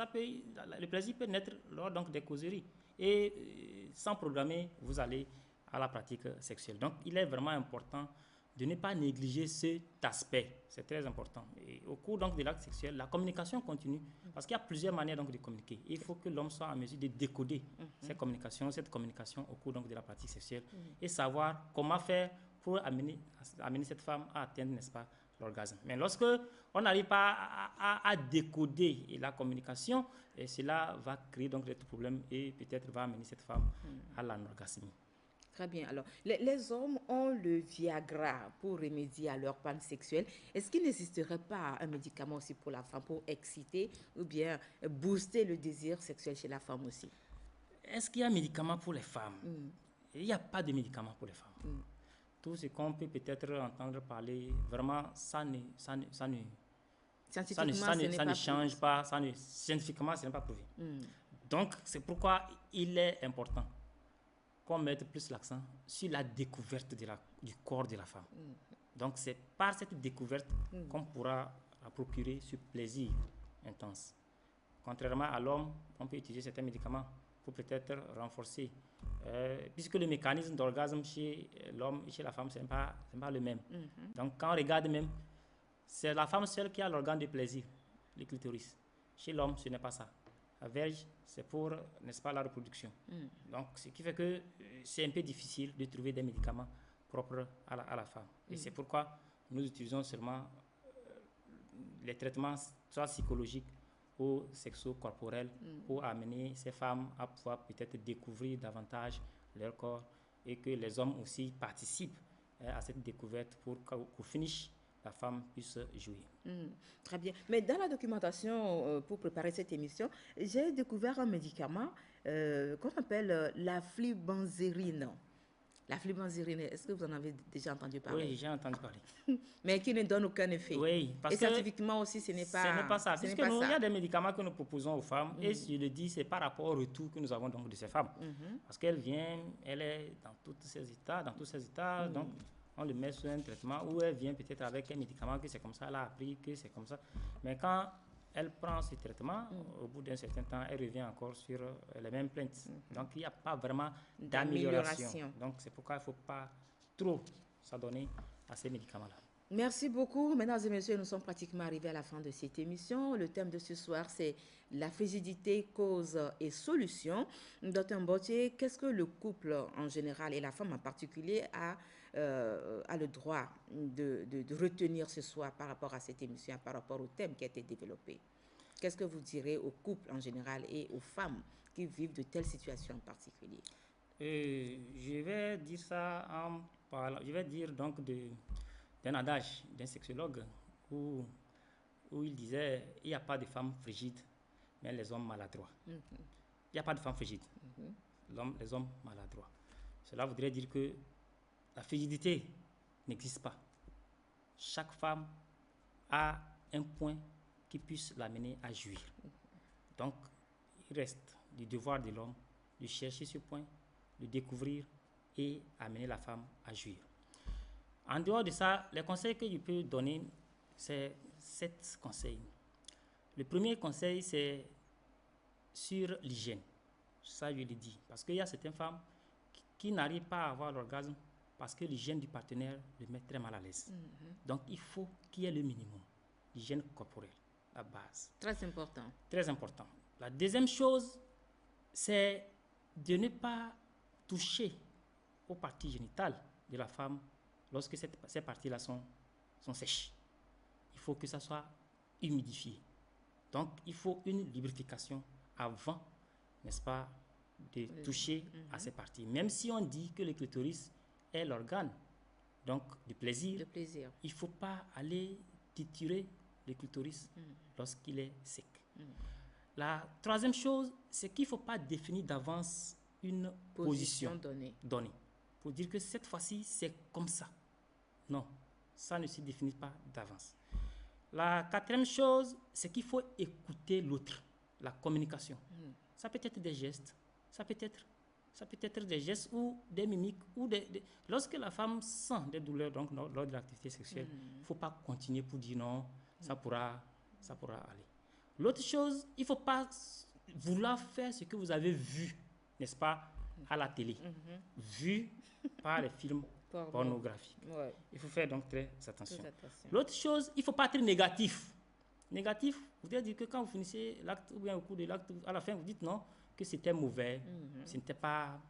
Le plaisir peut naître lors donc, des causeries. Et sans programmer, vous allez à la pratique sexuelle. Donc, il est vraiment important de ne pas négliger cet aspect. C'est très important. Et au cours donc, de l'acte sexuel, la communication continue. Parce qu'il y a plusieurs manières donc, de communiquer. Il faut que l'homme soit en mesure de décoder cette communication au cours donc, de la pratique sexuelle et savoir comment faire pour amener cette femme à atteindre, n'est-ce pas, l'orgasme. Mais lorsque on n'arrive pas à décoder la communication, et cela va créer donc des problèmes et peut-être va amener cette femme à l'anorgasmie. Très bien. Alors, les hommes ont le Viagra pour remédier à leur panne sexuelle. Est-ce qu'il n'existerait pas un médicament aussi pour la femme pour exciter ou bien booster le désir sexuel chez la femme aussi? Est-ce qu'il y a un médicament pour les femmes? Il n'y a pas de médicament pour les femmes. Tout ce qu'on peut peut-être entendre parler, vraiment, ça ne change pas, scientifiquement, ce n'est pas prouvé. Donc, c'est pourquoi il est important qu'on mette plus l'accent sur la découverte du corps de la femme. Donc, c'est par cette découverte qu'on pourra procurer ce plaisir intense. Contrairement à l'homme, on peut utiliser certains médicaments pour peut-être renforcer. Puisque le mécanisme d'orgasme chez l'homme et chez la femme, ce n'est pas le même. Donc, quand on regarde même, c'est la femme seule qui a l'organe de plaisir, le clitoris. Chez l'homme, ce n'est pas ça. La verge, c'est pour, n'est-ce pas, la reproduction. Donc, ce qui fait que c'est un peu difficile de trouver des médicaments propres à la femme. Et c'est pourquoi nous utilisons seulement les traitements, soit psychologiques ou sexo-corporels, pour amener ces femmes à pouvoir peut-être découvrir davantage leur corps et que les hommes aussi participent à cette découverte pour qu'au finish, la femme puisse jouir. Très bien. Mais dans la documentation pour préparer cette émission, j'ai découvert un médicament qu'on appelle la flubenzyline. La flubenzyline, est-ce que vous en avez déjà entendu parler? Oui, j'ai entendu parler. Mais qui ne donne aucun effet. Oui, parce et scientifiquement aussi, ce n'est pas ça. Puisque il y a des médicaments que nous proposons aux femmes, et je le dis, c'est par rapport au retour que nous avons donc de ces femmes. Parce qu'elle est dans tous ces états, donc on le met sur un traitement où elle vient peut-être avec un médicament que c'est comme ça, elle a appris que c'est comme ça. Mais quand elle prend ce traitement, au bout d'un certain temps, elle revient encore sur les mêmes plaintes. Donc, il n'y a pas vraiment d'amélioration. Donc, c'est pourquoi il ne faut pas trop s'adonner à ces médicaments-là. Merci beaucoup. Mesdames et messieurs, nous sommes pratiquement arrivés à la fin de cette émission. Le thème de ce soir, c'est la frigidité, cause et solution. Dr Mborché, qu'est-ce que le couple en général et la femme en particulier a le droit de retenir ce soir par rapport à cette émission, par rapport au thème qui a été développé? Qu'est-ce que vous direz aux couples en général et aux femmes qui vivent de telles situations en particulier? Je vais dire ça en parlant, je vais dire donc d'un adage d'un sexologue où il disait il n'y a pas de femmes frigides, mais les hommes maladroits. Il n'y a pas de femmes frigides, les hommes maladroits. Cela voudrait dire que la frigidité n'existe pas. Chaque femme a un point qui puisse l'amener à jouir. Donc, il reste du devoir de l'homme de chercher ce point, de découvrir et amener la femme à jouir. En dehors de ça, les conseils que je peux donner, c'est 7 conseils. Le premier conseil, c'est sur l'hygiène. Ça, je l'ai dit. Parce qu'il y a certaines femmes qui n'arrivent pas à avoir l'orgasme parce que l'hygiène du partenaire les met très mal à l'aise. Donc, il faut qu'il y ait le minimum. L'hygiène corporelle, la base. Très important. Très important. La deuxième chose, c'est de ne pas toucher aux parties génitales de la femme lorsque ces parties-là sont sèches. Il faut que ça soit humidifié. Donc, il faut une lubrification avant, n'est-ce pas, de toucher à ces parties. Même si on dit que le clitoris est l'organe donc du plaisir, il ne faut pas aller titurer le clitoris lorsqu'il est sec. La troisième chose, c'est qu'il ne faut pas définir d'avance une position donnée pour dire que cette fois-ci, c'est comme ça. Non, ça ne se définit pas d'avance. La quatrième chose, c'est qu'il faut écouter l'autre, la communication. Ça peut être des gestes, ça peut être des gestes ou des mimiques. Lorsque la femme sent des douleurs donc, lors de l'activité sexuelle, il ne faut pas continuer pour dire non, ça pourra aller. L'autre chose, il ne faut pas vouloir faire ce que vous avez vu, n'est-ce pas, à la télé, vu par les films pornographiques. Ouais. Il faut faire donc très attention. L'autre chose, il ne faut pas être négatif. Négatif, vous devez dire que quand vous finissez l'acte ou bien au cours de l'acte, à la fin, vous dites non, que c'était mauvais, ce n'était pas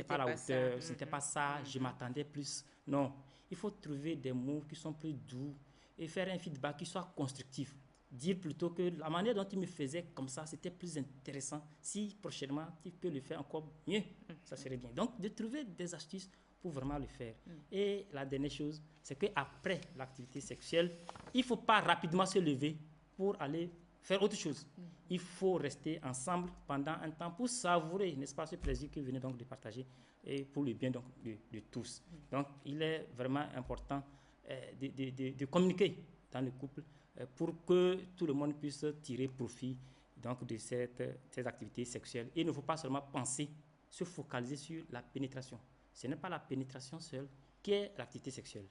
à la hauteur, ce n'était pas ça, je m'attendais plus. Non, il faut trouver des mots qui sont plus doux et faire un feedback qui soit constructif. Dire plutôt que la manière dont il me faisait comme ça, c'était plus intéressant. Si prochainement, tu peux le faire encore mieux, ça serait bien. Donc, de trouver des astuces pour vraiment le faire. Et la dernière chose, c'est qu'après l'activité sexuelle, il ne faut pas rapidement se lever pour aller faire autre chose. Il faut rester ensemble pendant un temps pour savourer, n'est-ce pas, ce plaisir que vous venez donc de partager et pour le bien donc, de tous. Donc, il est vraiment important de communiquer dans le couple pour que tout le monde puisse tirer profit donc, de ces activités sexuelles. Et il ne faut pas seulement penser, se focaliser sur la pénétration. Ce n'est pas la pénétration seule qui est l'activité sexuelle.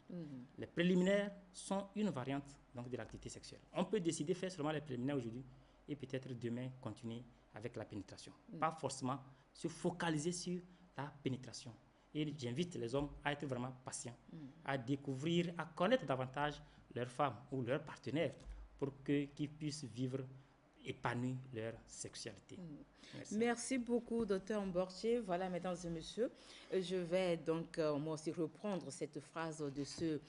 Les préliminaires sont une variante donc, de l'activité sexuelle. On peut décider de faire seulement les préliminaires aujourd'hui et peut-être demain continuer avec la pénétration. Pas forcément se focaliser sur la pénétration. Et j'invite les hommes à être vraiment patients, à découvrir, à connaître davantage leur femme ou leur partenaire pour qu'ils puissent vivre épanouir leur sexualité. Merci beaucoup, Dr Mbortier. Voilà, mesdames et messieurs, je vais donc moi aussi reprendre cette phrase de ce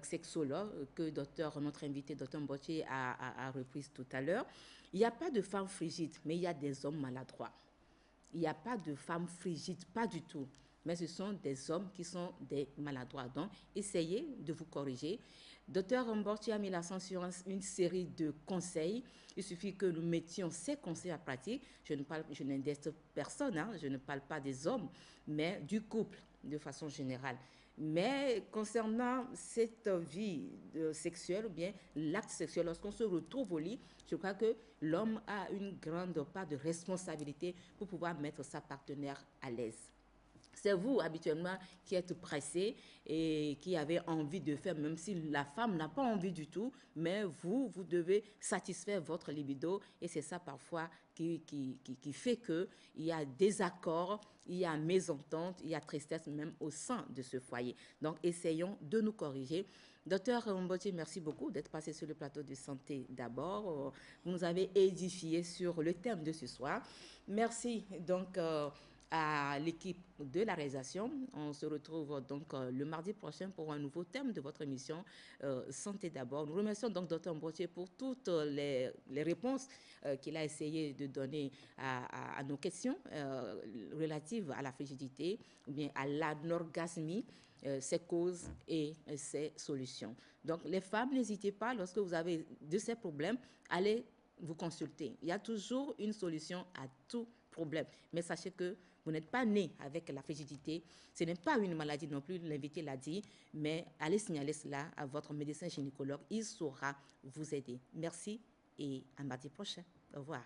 sexologue que notre invité, Dr Mbortier, a reprise tout à l'heure. Il n'y a pas de femmes frigides, mais il y a des hommes maladroits. Il n'y a pas de femmes frigides, pas du tout. Mais ce sont des hommes qui sont des maladroits. Donc, essayez de vous corriger. Dr Mbortier a mis l'accent sur une série de conseils. Il suffit que nous mettions ces conseils en pratique. Je n'indexe personne, je ne parle pas des hommes, mais du couple de façon générale. Mais concernant cette vie sexuelle ou bien l'acte sexuel, lorsqu'on se retrouve au lit, je crois que l'homme a une grande part de responsabilité pour pouvoir mettre sa partenaire à l'aise. C'est vous, habituellement, qui êtes pressé et qui avez envie de faire, même si la femme n'a pas envie du tout, mais vous devez satisfaire votre libido. Et c'est ça, parfois, qui fait qu'il y a désaccord, il y a mésentente, il y a tristesse même au sein de ce foyer. Donc, essayons de nous corriger. Docteur Mbortier, merci beaucoup d'être passé sur le plateau de Santé d'abord. Vous nous avez édifié sur le thème de ce soir. Merci donc à l'équipe de la réalisation. On se retrouve donc le mardi prochain pour un nouveau thème de votre émission Santé d'abord. Nous remercions donc Dr Mbortier pour toutes les réponses qu'il a essayé de donner à nos questions relatives à la frigidité ou bien à l'anorgasmie, ses causes et ses solutions. Donc les femmes, n'hésitez pas, lorsque vous avez de ces problèmes, allez vous consulter. Il y a toujours une solution à tout problème. Mais sachez que vous n'êtes pas né avec la frigidité. Ce n'est pas une maladie non plus, l'invité l'a dit, mais allez signaler cela à votre médecin gynécologue. Il saura vous aider. Merci et à mardi prochain. Au revoir.